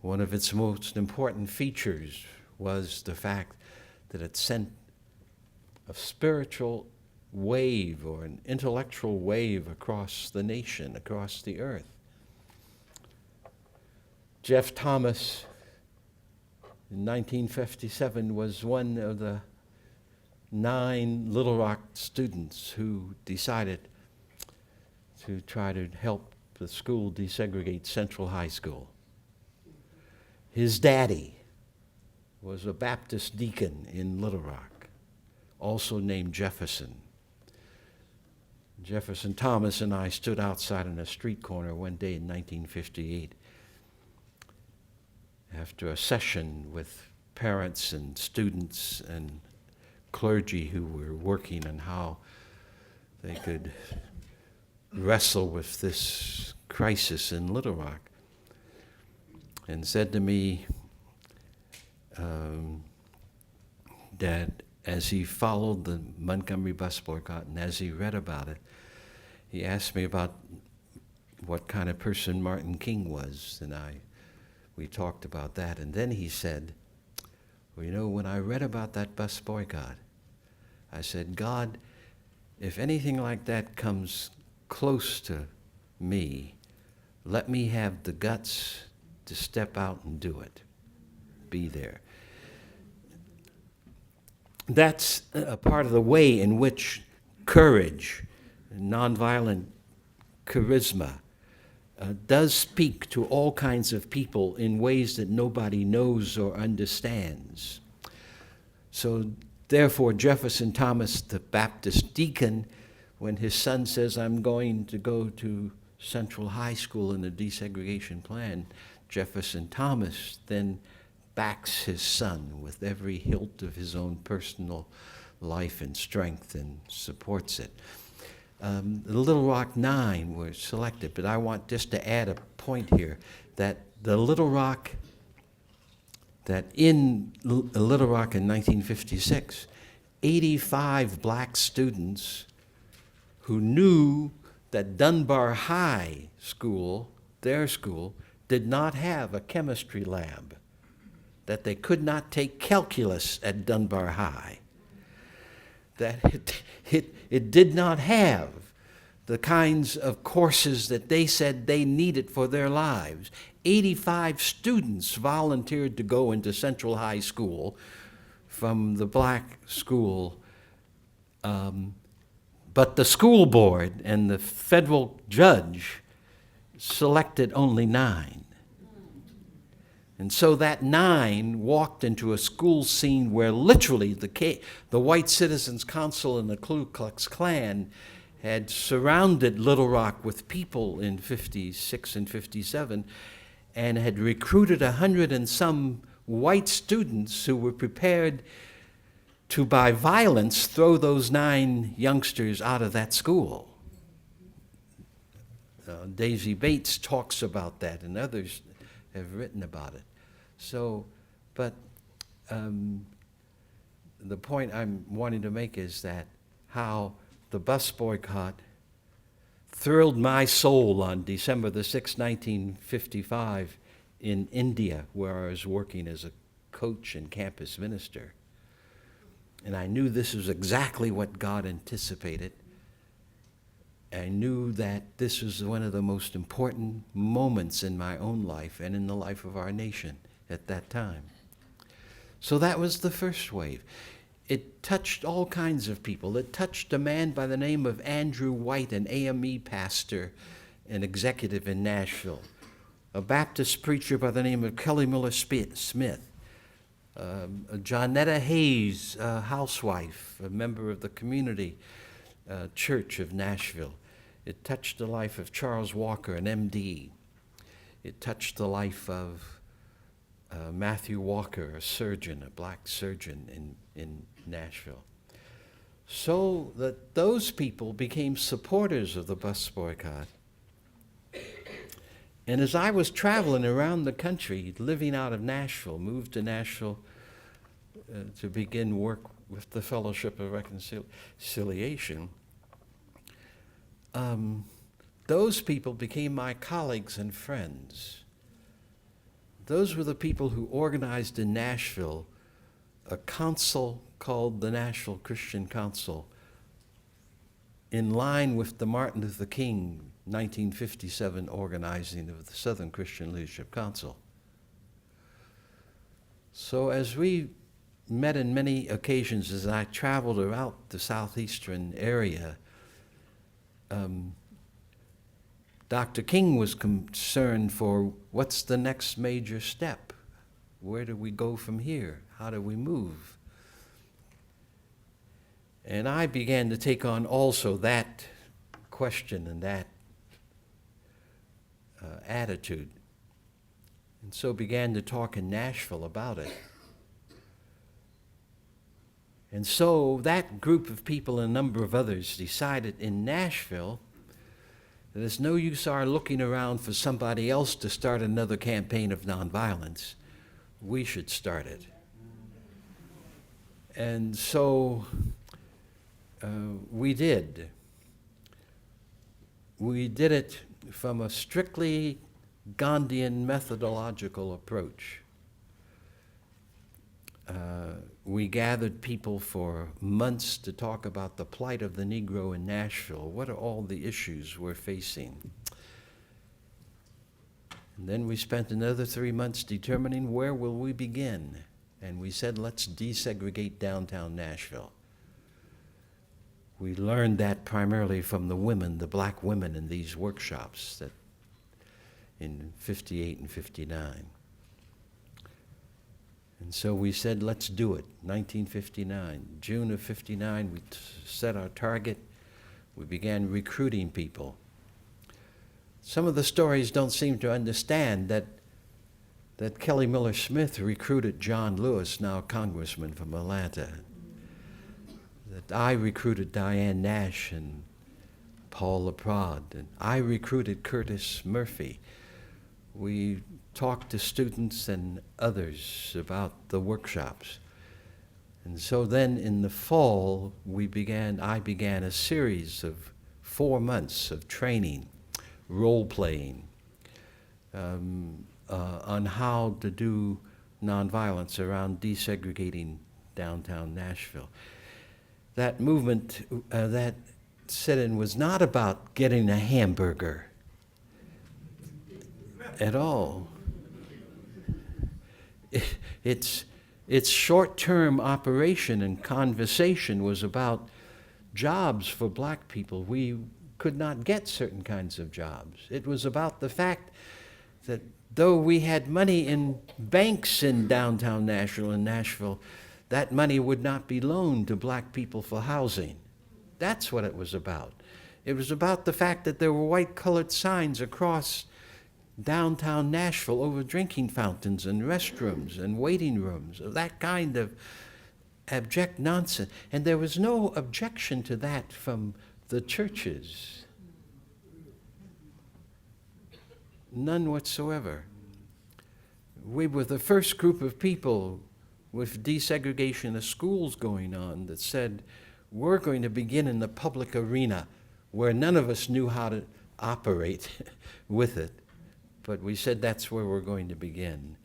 One of its most important features was the fact that it sent a spiritual wave or an intellectual wave across the nation, across the earth. Jeff Thomas, in 1957, was one of the 9 Little Rock students who decided to try to help the school desegregate Central High School. His daddy was a Baptist deacon in Little Rock, also named Jefferson. Jefferson Thomas and I stood outside on a street corner one day in 1958 after a session with parents and students and clergy who were working on how they could wrestle with this crisis in Little Rock, and said to me that as he followed the Montgomery bus boycott and as he read about it, he asked me about what kind of person Martin King was, and we talked about that. And then he said, well, you know, when I read about that bus boycott, I said, God, if anything like that comes close to me, let me have the guts to step out and do it, be there. That's a part of the way in which courage, nonviolent charisma, does speak to all kinds of people in ways that nobody knows or understands. So therefore, Jefferson Thomas, the Baptist deacon, when his son says, I'm going to go to Central High School in the desegregation plan, Jefferson Thomas then backs his son with every hilt of his own personal life and strength and supports it. The Little Rock Nine were selected, but I want just to add a point here that the Little Rock, that in Little Rock in 1956, 85 black students who knew that Dunbar High School, their school, did not have a chemistry lab, that they could not take calculus at Dunbar High, that it did not have the kinds of courses that they said they needed for their lives. 85 students volunteered to go into Central High School from the black school, but the school board and the federal judge selected only 9. And so that 9 walked into a school scene where literally the White Citizens Council and the Ku Klux Klan had surrounded Little Rock with people in 56 and 57 and had recruited 100 and some white students who were prepared to, by violence, throw those 9 youngsters out of that school. Daisy Bates talks about that, and others have written about it. So, but the point I'm wanting to make is that how the bus boycott thrilled my soul on December the 6th, 1955 in India, where I was working as a coach and campus minister. And I knew this was exactly what God anticipated. I knew that this was one of the most important moments in my own life and in the life of our nation at that time. So that was the first wave. It touched all kinds of people. It touched a man by the name of Andrew White, an AME pastor and executive in Nashville, a Baptist preacher by the name of Kelly Miller Smith, Johnetta Hayes, a housewife, a member of the community church of Nashville. It touched the life of Charles Walker, an MD. It touched the life of Matthew Walker, a surgeon, a black surgeon in Nashville. So that those people became supporters of the bus boycott. And as I was traveling around the country, living out of Nashville, moved to Nashville to begin work with the Fellowship of Reconciliation, those people became my colleagues and friends. Those were the people who organized in Nashville a council called the Nashville Christian Council, in line with the Martin Luther King 1957 organizing of the Southern Christian Leadership Council. So as we met in many occasions as I traveled throughout the southeastern area, Dr. King was concerned for what's the next major step? Where do we go from here? How do we move? And I began to take on also that question and that attitude, and so began to talk in Nashville about it. And so that group of people and a number of others decided in Nashville that it's no use our looking around for somebody else to start another campaign of nonviolence. We should start it. And so we did. We did it from a strictly Gandhian methodological approach. We gathered people for months to talk about the plight of the Negro in Nashville. What are all the issues we're facing? And then we spent another 3 months determining where will we begin. And we said, let's desegregate downtown Nashville. We learned that primarily from the women, the black women in these workshops that in 58 and 59. And so we said, let's do it, 1959. June of 59, we set our target. We began recruiting people. Some of the stories don't seem to understand that Kelly Miller Smith recruited John Lewis, now congressman from Atlanta. That I recruited Diane Nash and Paul LaPrade, and I recruited Curtis Murphy. We talked to students and others about the workshops. And so then in the fall, I began a series of 4 months of training, role-playing, on how to do nonviolence around desegregating downtown Nashville. That movement, that sit-in was not about getting a hamburger at all. Its short-term operation and conversation was about jobs for black people. We could not get certain kinds of jobs. It was about the fact that though we had money in banks in downtown Nashville, that money would not be loaned to black people for housing. That's what it was about. It was about the fact that there were white-colored signs across downtown Nashville over drinking fountains and restrooms and waiting rooms, that kind of abject nonsense. And there was no objection to that from the churches. None whatsoever. We were the first group of people with desegregation of schools going on that said, we're going to begin in the public arena where none of us knew how to operate with it. But we said that's where we're going to begin.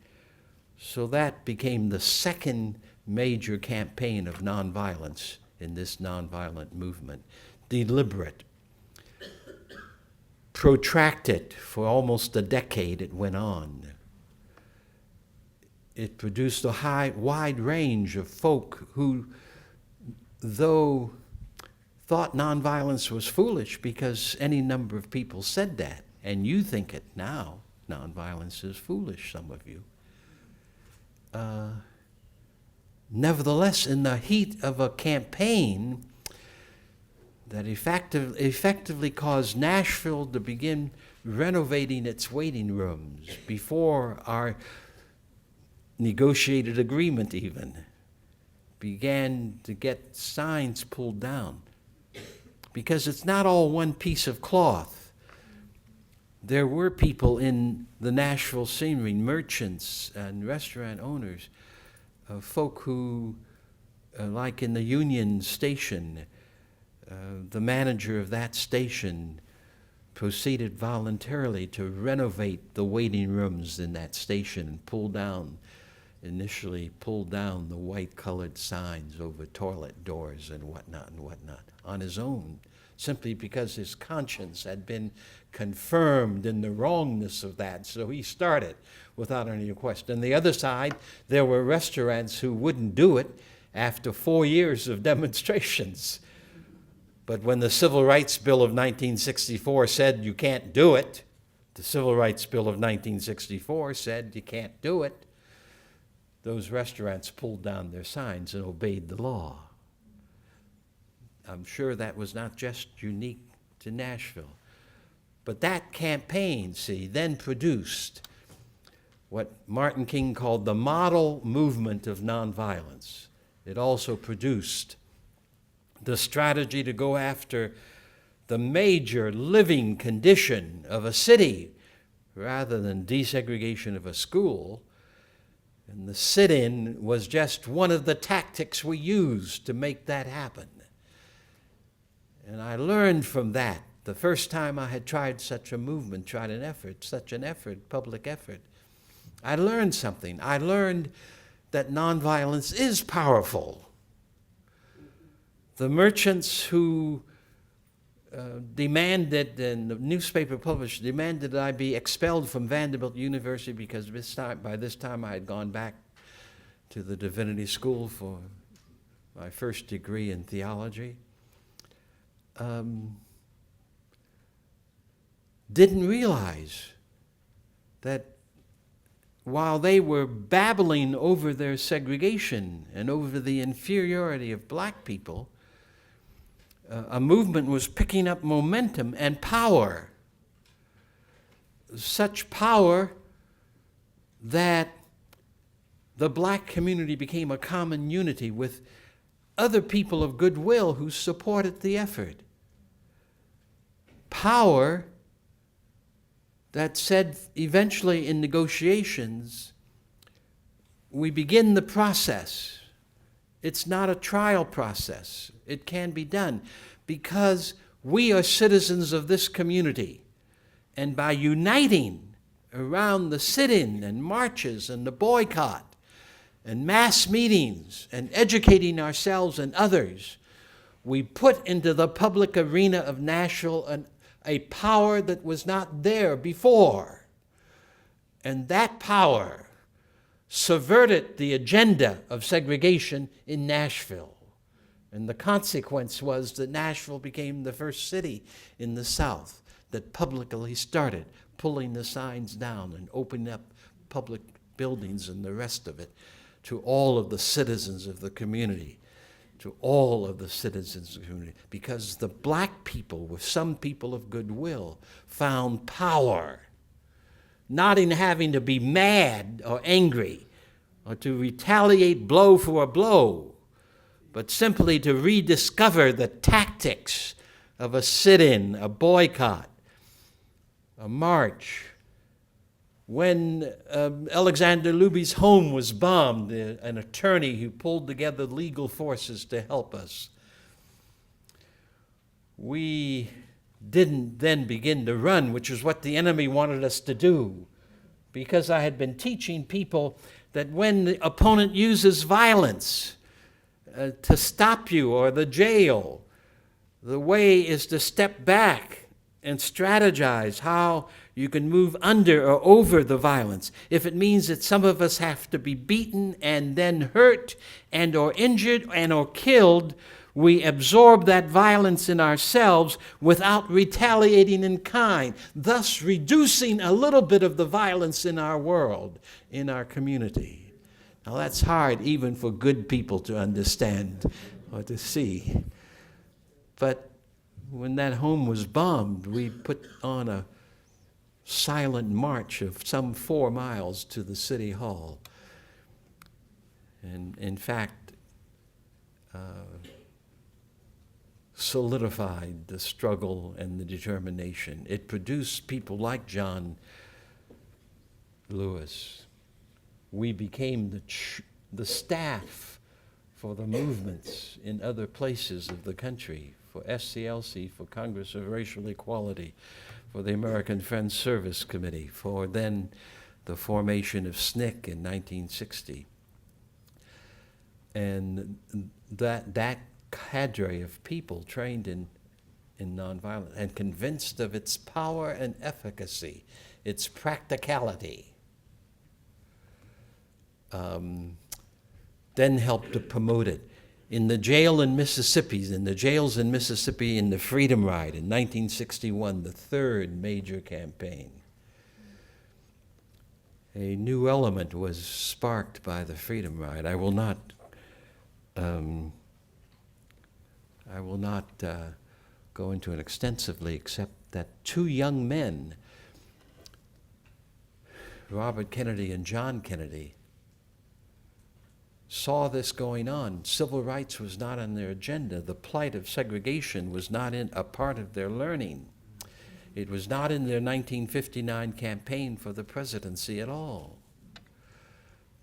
So that became the second major campaign of nonviolence in this nonviolent movement. Deliberate, protracted for almost a decade it went on. It produced a wide range of folk who, though thought nonviolence was foolish because any number of people said that, and you think it now, nonviolence is foolish, some of you. Nevertheless, in the heat of a campaign that effectively caused Nashville to begin renovating its waiting rooms before our negotiated agreement even, began to get signs pulled down. Because it's not all one piece of cloth. There were people in the Nashville scenery, merchants and restaurant owners, folk who, like in the Union Station, the manager of that station proceeded voluntarily to renovate the waiting rooms in that station and initially pulled down the white-colored signs over toilet doors and whatnot on his own, simply because his conscience had been confirmed in the wrongness of that. So he started without any question. On the other side, there were restaurants who wouldn't do it after 4 years of demonstrations. But when the Civil Rights Bill of 1964 said you can't do it, the Civil Rights Bill of 1964 said you can't do it, those restaurants pulled down their signs and obeyed the law. I'm sure that was not just unique to Nashville. But that campaign, see, then produced what Martin King called the model movement of nonviolence. It also produced the strategy to go after the major living condition of a city rather than desegregation of a school. And the sit-in was just one of the tactics we used to make that happen. And I learned from that. The first time I had tried such a movement, such an effort, public effort, I learned something. I learned that nonviolence is powerful. The merchants who demanded, and the newspaper publisher demanded that I be expelled from Vanderbilt University because by this time I had gone back to the divinity school for my first degree in theology. Didn't realize that while they were babbling over their segregation and over the inferiority of black people, a movement was picking up momentum and power. Such power that the black community became a common unity with other people of goodwill who supported the effort. Power that said eventually in negotiations, we begin the process. It's not a trial process. It can be done because we are citizens of this community. And by uniting around the sit-in and marches and the boycott and mass meetings and educating ourselves and others, we put into the public arena of Nashville a power that was not there before. And that power subverted the agenda of segregation in Nashville. And the consequence was that Nashville became the first city in the South that publicly started pulling the signs down and opening up public buildings and the rest of it to all of the citizens of the community. To all of the citizens of the community, because the black people, with some people of goodwill, found power, not in having to be mad or angry or to retaliate blow for a blow, but simply to rediscover the tactics of a sit-in, a boycott, a march. When Alexander Luby's home was bombed, an attorney who pulled together legal forces to help us, we didn't then begin to run, which is what the enemy wanted us to do, because I had been teaching people that when the opponent uses violence to stop you or the jail, the way is to step back and strategize how you can move under or over the violence. If it means that some of us have to be beaten and then hurt and or injured and or killed, we absorb that violence in ourselves without retaliating in kind, thus reducing a little bit of the violence in our world, in our community. Now that's hard even for good people to understand or to see. But when that home was bombed, we put on a silent march of some 4 miles to the city hall. And in fact, solidified the struggle and the determination. It produced people like John Lewis. We became the staff for the movements in other places of the country, for SCLC, for Congress of Racial Equality, for the American Friends Service Committee, for then the formation of SNCC in 1960. And that cadre of people trained in nonviolence and convinced of its power and efficacy, its practicality, then helped to promote it. In the jails in Mississippi, in the Freedom Ride in 1961, the third major campaign, a new element was sparked by the Freedom Ride. I will not go into it extensively, except that two young men, Robert Kennedy and John Kennedy, saw this going on. Civil rights was not on their agenda. The plight of segregation was not a part of their learning. It was not in their 1959 campaign for the presidency at all.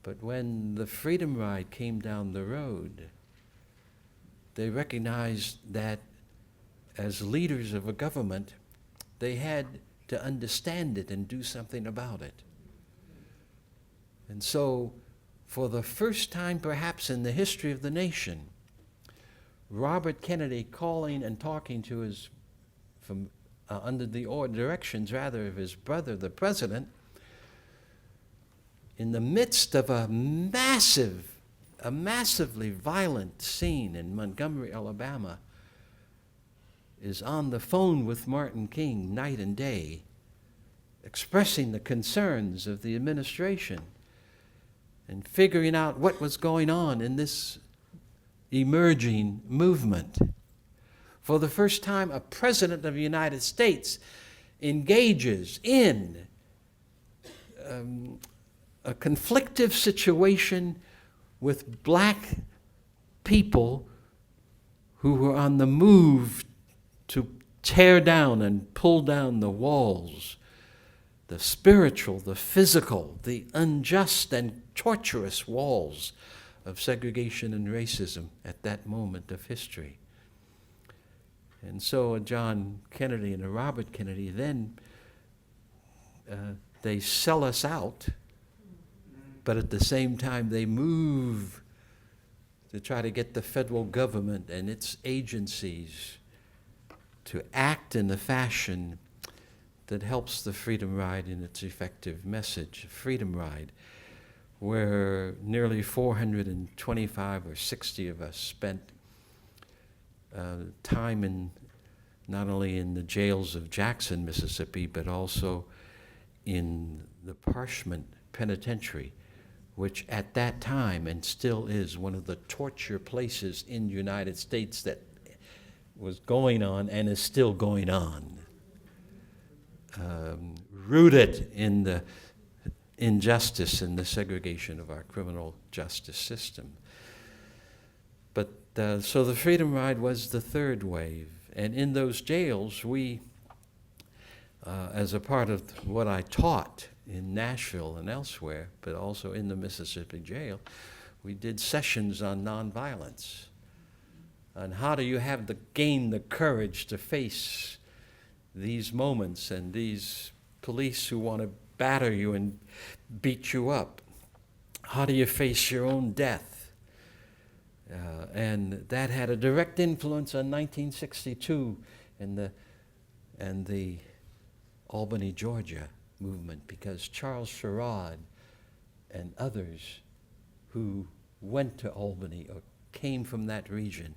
But when the Freedom Ride came down the road, they recognized that as leaders of a government, they had to understand it and do something about it. And so, for the first time perhaps in the history of the nation, Robert Kennedy calling and talking to his, under the directions rather of his brother, the president, in the midst of a massively violent scene in Montgomery, Alabama, is on the phone with Martin King night and day, expressing the concerns of the administration and figuring out what was going on in this emerging movement. For the first time, a president of the United States engages in a conflictive situation with black people who were on the move to tear down and pull down the walls, the spiritual, the physical, the unjust and torturous walls of segregation and racism at that moment of history. And so John Kennedy and Robert Kennedy then, they sell us out, but at the same time they move to try to get the federal government and its agencies to act in a fashion that helps the Freedom Ride in its effective message. Freedom Ride, where nearly 425 or 60 of us spent time in not only in the jails of Jackson, Mississippi, but also in the Parchment Penitentiary, which at that time and still is one of the torture places in the United States that was going on and is still going on. Rooted in the injustice and the segregation of our criminal justice system. But so the Freedom Ride was the third wave. And in those jails, we, as a part of what I taught in Nashville and elsewhere, but also in the Mississippi jail, we did sessions on nonviolence. And how do you have to gain the courage to face these moments and these police who want to batter you and beat you up? How do you face your own death? And that had a direct influence on 1962 and the Albany, Georgia movement, because Charles Sherrod and others who went to Albany or came from that region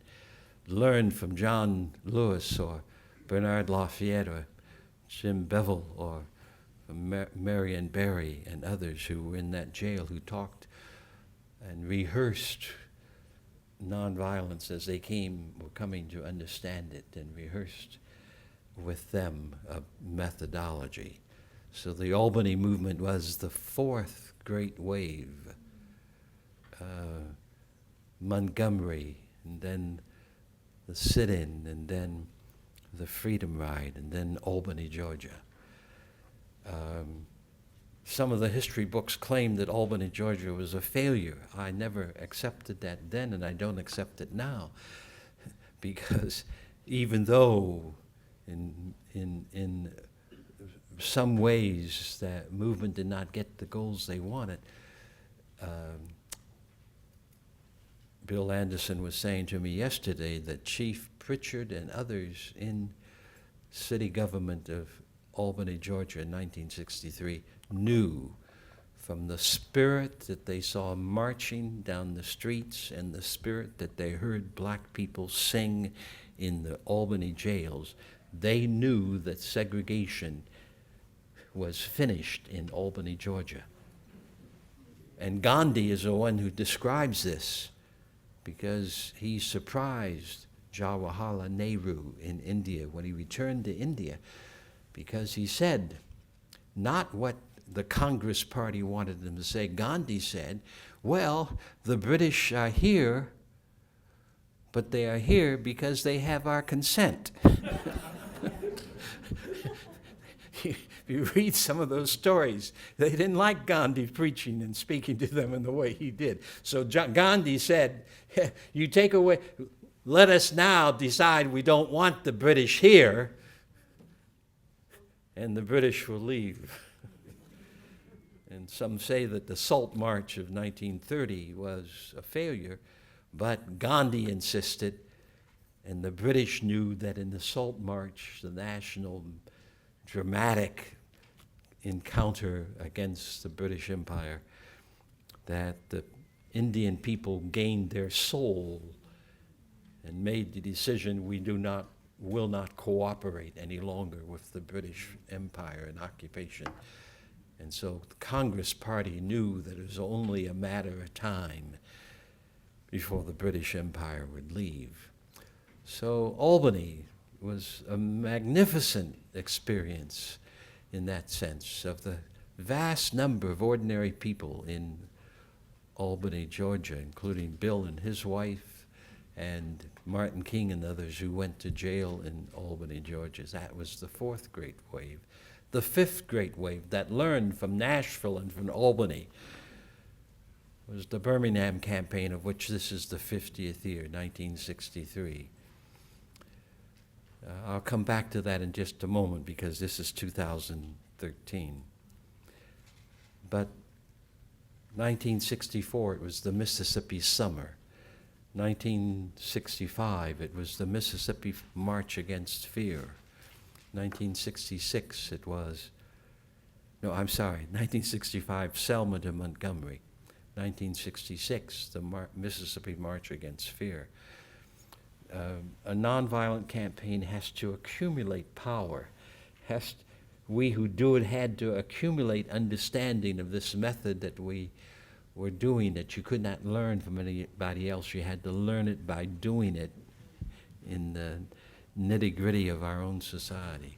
learned from John Lewis or Bernard Lafayette or Jim Bevel or Marion Barry and others who were in that jail, who talked and rehearsed nonviolence as they were coming to understand it, and rehearsed with them a methodology. So the Albany movement was the fourth great wave. Montgomery, and then the sit-in, and then the Freedom Ride, and then Albany, Georgia. Some of the history books claim that Albany, Georgia was a failure. I never accepted that then, and I don't accept it now, because even though in some ways that movement did not get the goals they wanted, Bill Anderson was saying to me yesterday that Chief Pritchard and others in city government of Albany, Georgia in 1963 knew from the spirit that they saw marching down the streets and the spirit that they heard black people sing in the Albany jails, they knew that segregation was finished in Albany, Georgia. And Gandhi is the one who describes this, because he surprised Jawaharlal Nehru in India when he returned to India, because he said not what the Congress Party wanted them to say. Gandhi said, well, the British are here, but they are here because they have our consent. You read some of those stories. They didn't like Gandhi preaching and speaking to them in the way he did. So Gandhi said, you take away, let us now decide we don't want the British here, and the British will leave. And some say that the Salt March of 1930 was a failure, but Gandhi insisted, and the British knew that in the Salt March, the national dramatic encounter against the British Empire, that the Indian people gained their soul and made the decision, we will not cooperate any longer with the British Empire and occupation. And so the Congress Party knew that it was only a matter of time before the British Empire would leave. So Albany was a magnificent experience in that sense, of the vast number of ordinary people in Albany, Georgia, including Bill and his wife, and Martin King and others who went to jail in Albany, Georgia. That was the fourth great wave. The fifth great wave that learned from Nashville and from Albany was the Birmingham campaign, of which this is the 50th year, 1963. I'll come back to that in just a moment because this is 2013. But 1964, it was the Mississippi Summer. 1965, it was the Mississippi March Against Fear. 1966, it was, 1965, Selma to Montgomery. 1966, the Mississippi March Against Fear. A nonviolent campaign has to accumulate power. We who do it had to accumulate understanding of this method that we were doing, that you could not learn from anybody else. You had to learn it by doing it in the nitty-gritty of our own society.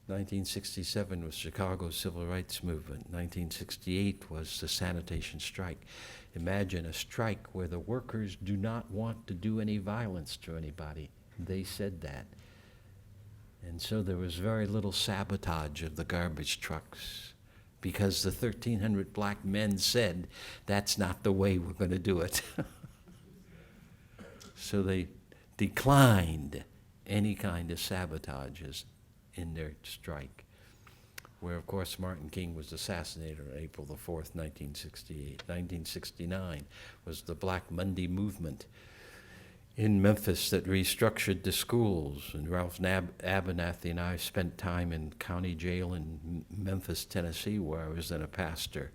1967 was Chicago's Civil Rights Movement. 1968 was the sanitation strike. Imagine a strike where the workers do not want to do any violence to anybody. They said that. And so there was very little sabotage of the garbage trucks because the 1,300 black men said, that's not the way we're going to do it. So they declined any kind of sabotages in their strike, where, of course, Martin King was assassinated on April the 4th, 1968. 1969 was the Black Monday movement in Memphis that restructured the schools. And Ralph Abernathy and I spent time in county jail in Memphis, Tennessee, where I was then a pastor,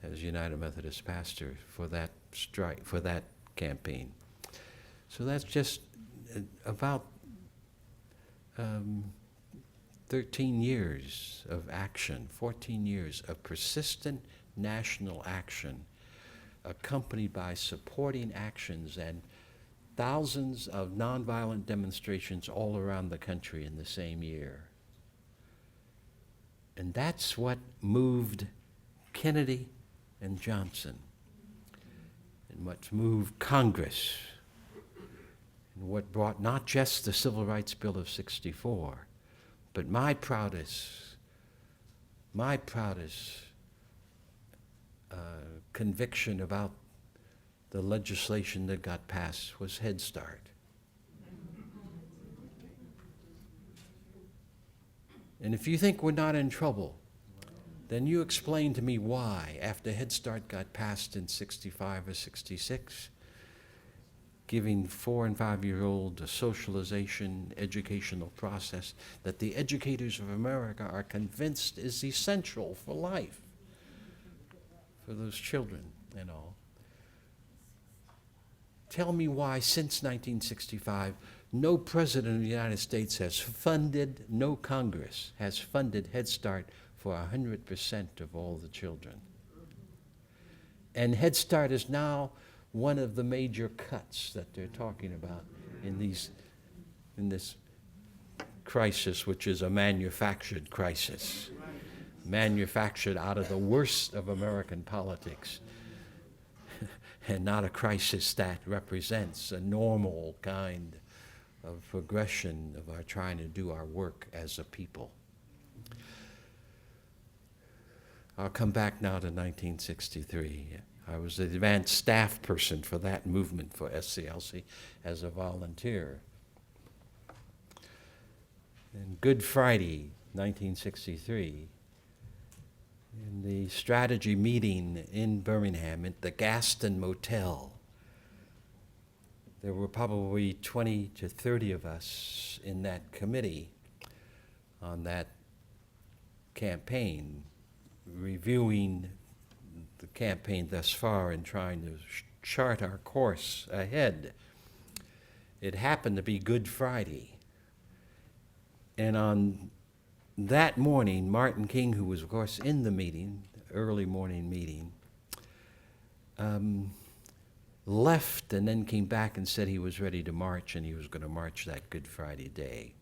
as United Methodist pastor, for that strike, for that campaign. So that's just about 13 years of action, 14 years of persistent national action, accompanied by supporting actions and thousands of nonviolent demonstrations all around the country in the same year. And that's what moved Kennedy and Johnson, and what moved Congress, and what brought not just the Civil Rights Bill of '64, but my proudest conviction about the legislation that got passed was Head Start. And if you think we're not in trouble, then you explain to me why, after Head Start got passed in '65 or '66, giving 4- and 5-year-old a socialization, educational process that the educators of America are convinced is essential for life, for those children and all. Tell me why, since 1965, no president of the United States has funded, no Congress has funded Head Start for 100% of all the children. And Head Start is now one of the major cuts that they're talking about in this crisis, which is a manufactured crisis, manufactured out of the worst of American politics, and not a crisis that represents a normal kind of progression of our trying to do our work as a people. I'll come back now to 1963. I was the advanced staff person for that movement for SCLC as a volunteer. And Good Friday, 1963, in the strategy meeting in Birmingham at the Gaston Motel, there were probably 20 to 30 of us in that committee on that campaign, reviewing the campaign thus far and trying to chart our course ahead. It happened to be Good Friday. And on that morning, Martin King, who was, of course, in the meeting, early morning meeting, left and then came back and said he was ready to march, and he was going to march that Good Friday day,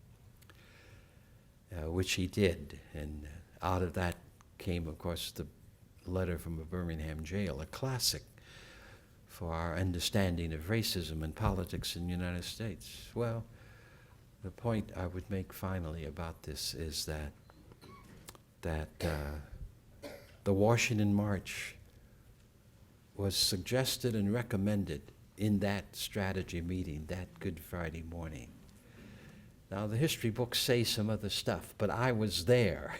which he did. And out of that came, of course, the letter from a Birmingham jail, a classic for our understanding of racism and politics in the United States. Well, the point I would make finally about this is that the Washington March was suggested and recommended in that strategy meeting that Good Friday morning. Now, the history books say some other stuff, but I was there.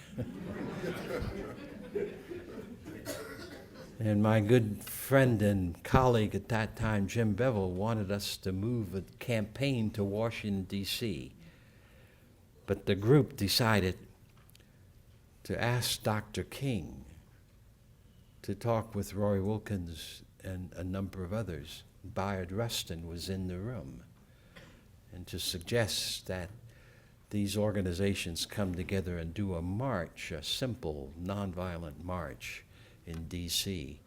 And my good friend and colleague at that time, Jim Bevel, wanted us to move a campaign to Washington, D.C. But the group decided to ask Dr. King to talk with Roy Wilkins and a number of others. Bayard Rustin was in the room, and to suggest that these organizations come together and do a march, a simple, nonviolent march in D.C.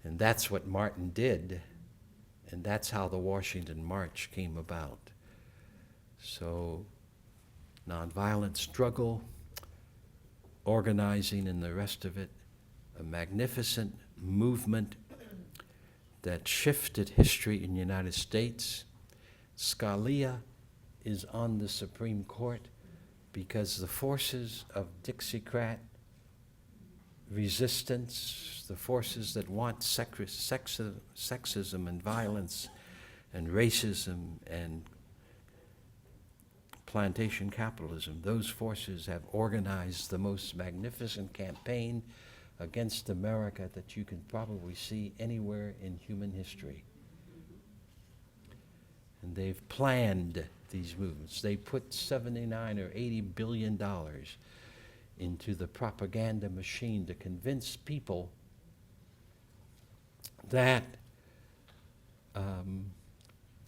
And that's what Martin did, and that's how the Washington March came about. So, nonviolent struggle, organizing, and the rest of it, a magnificent movement that shifted history in the United States. Scalia is on the Supreme Court because the forces of Dixiecrat resistance, the forces that want sexism and violence and racism and plantation capitalism, those forces have organized the most magnificent campaign against America that you can probably see anywhere in human history. And they've planned these movements. They put $79 or $80 billion into the propaganda machine to convince people that the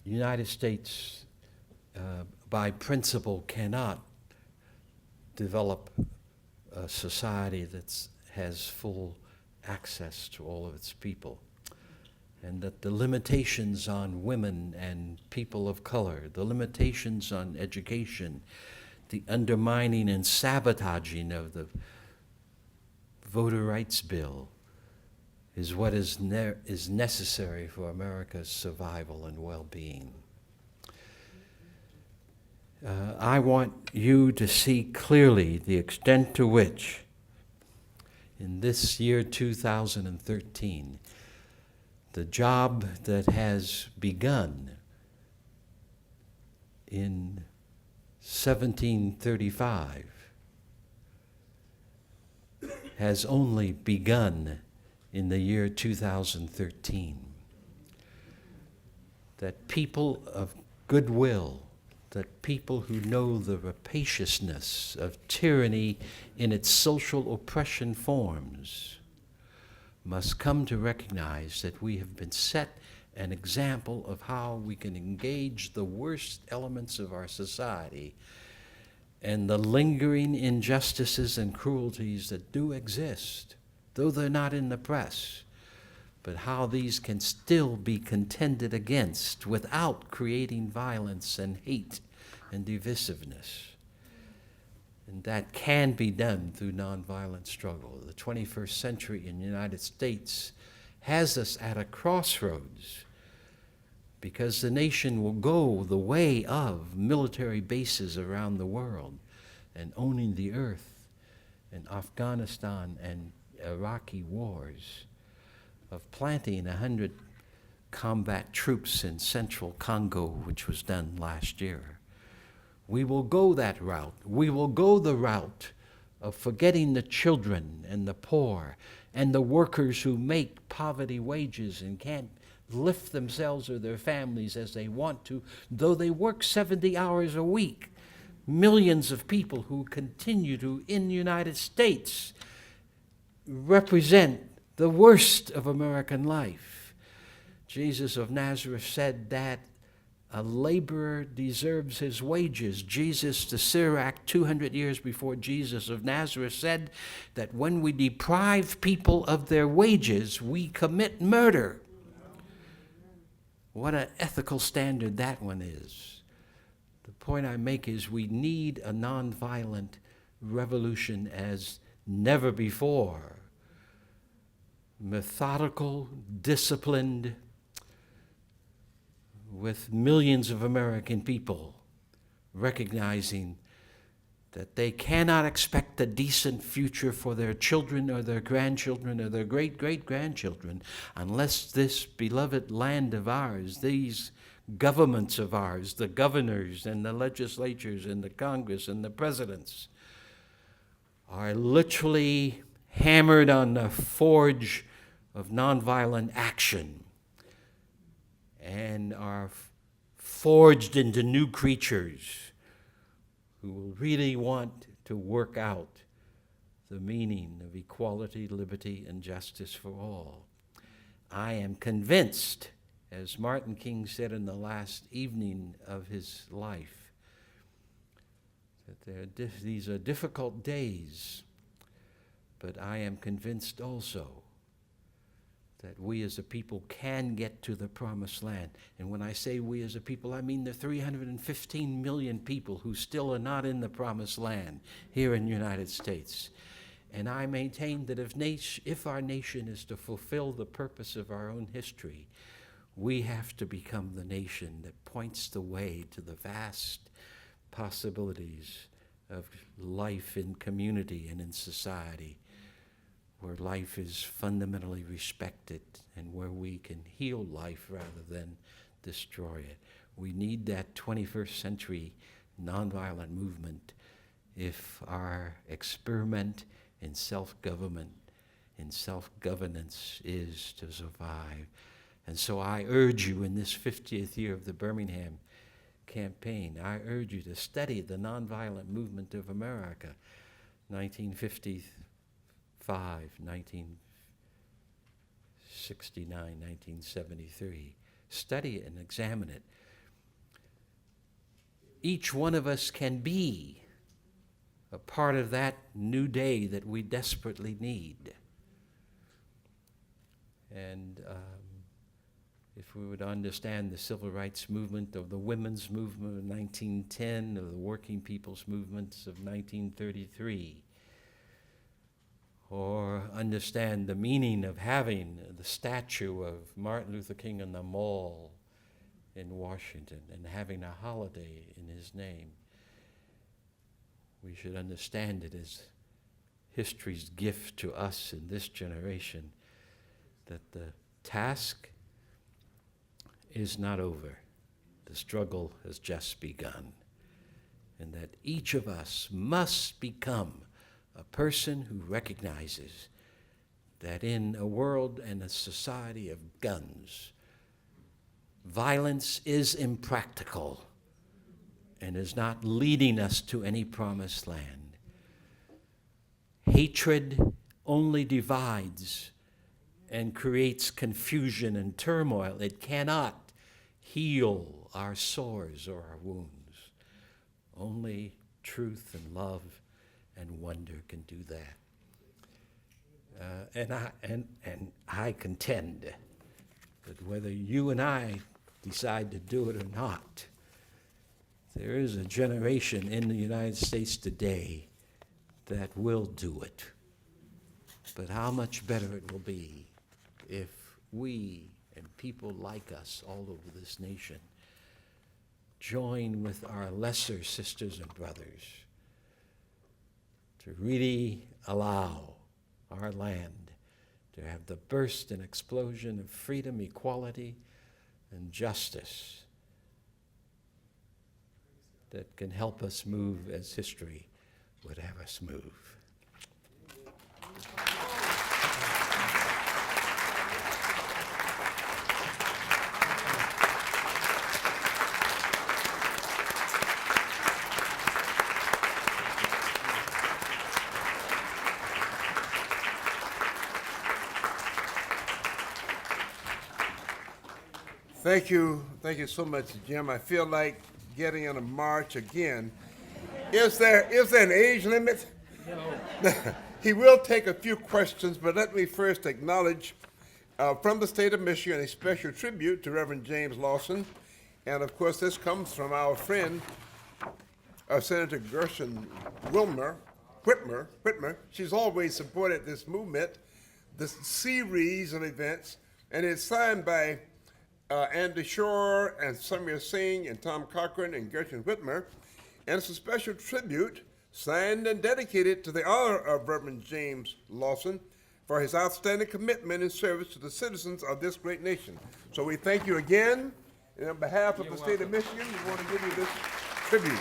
United States, by principle, cannot develop a society that has full access to all of its people, and that the limitations on women and people of color, the limitations on education, the undermining and sabotaging of the voter rights bill is what is necessary for America's survival and well-being. I want you to see clearly the extent to which, in this year 2013, the job that has begun in 1735 has only begun in the year 2013. That people of goodwill, that people who know the rapaciousness of tyranny in its social oppression forms must come to recognize that we have been set an example of how we can engage the worst elements of our society and the lingering injustices and cruelties that do exist, though they're not in the press, but how these can still be contended against without creating violence and hate and divisiveness. And that can be done through nonviolent struggle. The 21st century in the United States has us at a crossroads, because the nation will go the way of military bases around the world and owning the earth, and Afghanistan and Iraqi wars, of planting 100 combat troops in central Congo, which was done last year. We will go that route. We will go the route of forgetting the children and the poor and the workers who make poverty wages and can't lift themselves or their families as they want to, though they work 70 hours a week. Millions of people who continue to, in the United States, represent the worst of American life. Jesus of Nazareth said that a laborer deserves his wages. Jesus the Syriac, 200 years before Jesus of Nazareth, said that when we deprive people of their wages, we commit murder. What an ethical standard that one is. The point I make is we need a nonviolent revolution as never before. Methodical, disciplined, with millions of American people recognizing that they cannot expect a decent future for their children or their grandchildren or their great-great-grandchildren unless this beloved land of ours, these governments of ours, the governors and the legislatures and the Congress and the presidents, are literally hammered on the forge of nonviolent action and are forged into new creatures who will really want to work out the meaning of equality, liberty, and justice for all. I am convinced, as Martin King said in the last evening of his life, that these are difficult days, but I am convinced also that we as a people can get to the promised land. And when I say we as a people, I mean the 315 million people who still are not in the promised land here in the United States. And I maintain that if our nation is to fulfill the purpose of our own history, we have to become the nation that points the way to the vast possibilities of life in community and in society, where life is fundamentally respected and where we can heal life rather than destroy it. We need that 21st century nonviolent movement if our experiment in self-government, in self-governance is to survive. And so I urge you in this 50th year of the Birmingham campaign, I urge you to study the nonviolent movement of America, 1955, 1969, 1973. Study it and examine it. Each one of us can be a part of that new day that we desperately need. And if we would understand the civil rights movement, of the women's movement of 1910, of the working people's movements of 1933, or understand the meaning of having the statue of Martin Luther King on the Mall in Washington and having a holiday in his name, we should understand it as history's gift to us in this generation, that the task is not over. The struggle has just begun. And that each of us must become a person who recognizes that in a world and a society of guns, violence is impractical and is not leading us to any promised land. Hatred only divides and creates confusion and turmoil. It cannot heal our sores or our wounds. Only truth and love and wonder can do that. And I contend that whether you and I decide to do it or not, there is a generation in the United States today that will do it. But how much better it will be if we and people like us all over this nation join with our lesser sisters and brothers to really allow our land to have the burst and explosion of freedom, equality, and justice that can help us move as history would have us move. Thank you so much, Jim. I feel like getting in a march again. Is there an age limit? No. He will take a few questions, but let me first acknowledge from the state of Michigan a special tribute to Reverend James Lawson. And of course, this comes from our friend, Senator Gershon Whitmer. She's always supported this movement, this series of events, and it's signed by Andy Shore and Samir Singh and Tom Cochran and Gershon Whitmer. And it's a special tribute signed and dedicated to the honor of Reverend James Lawson for his outstanding commitment and service to the citizens of this great nation. So we thank you again. And on behalf of the state of Michigan, we want to give you this tribute.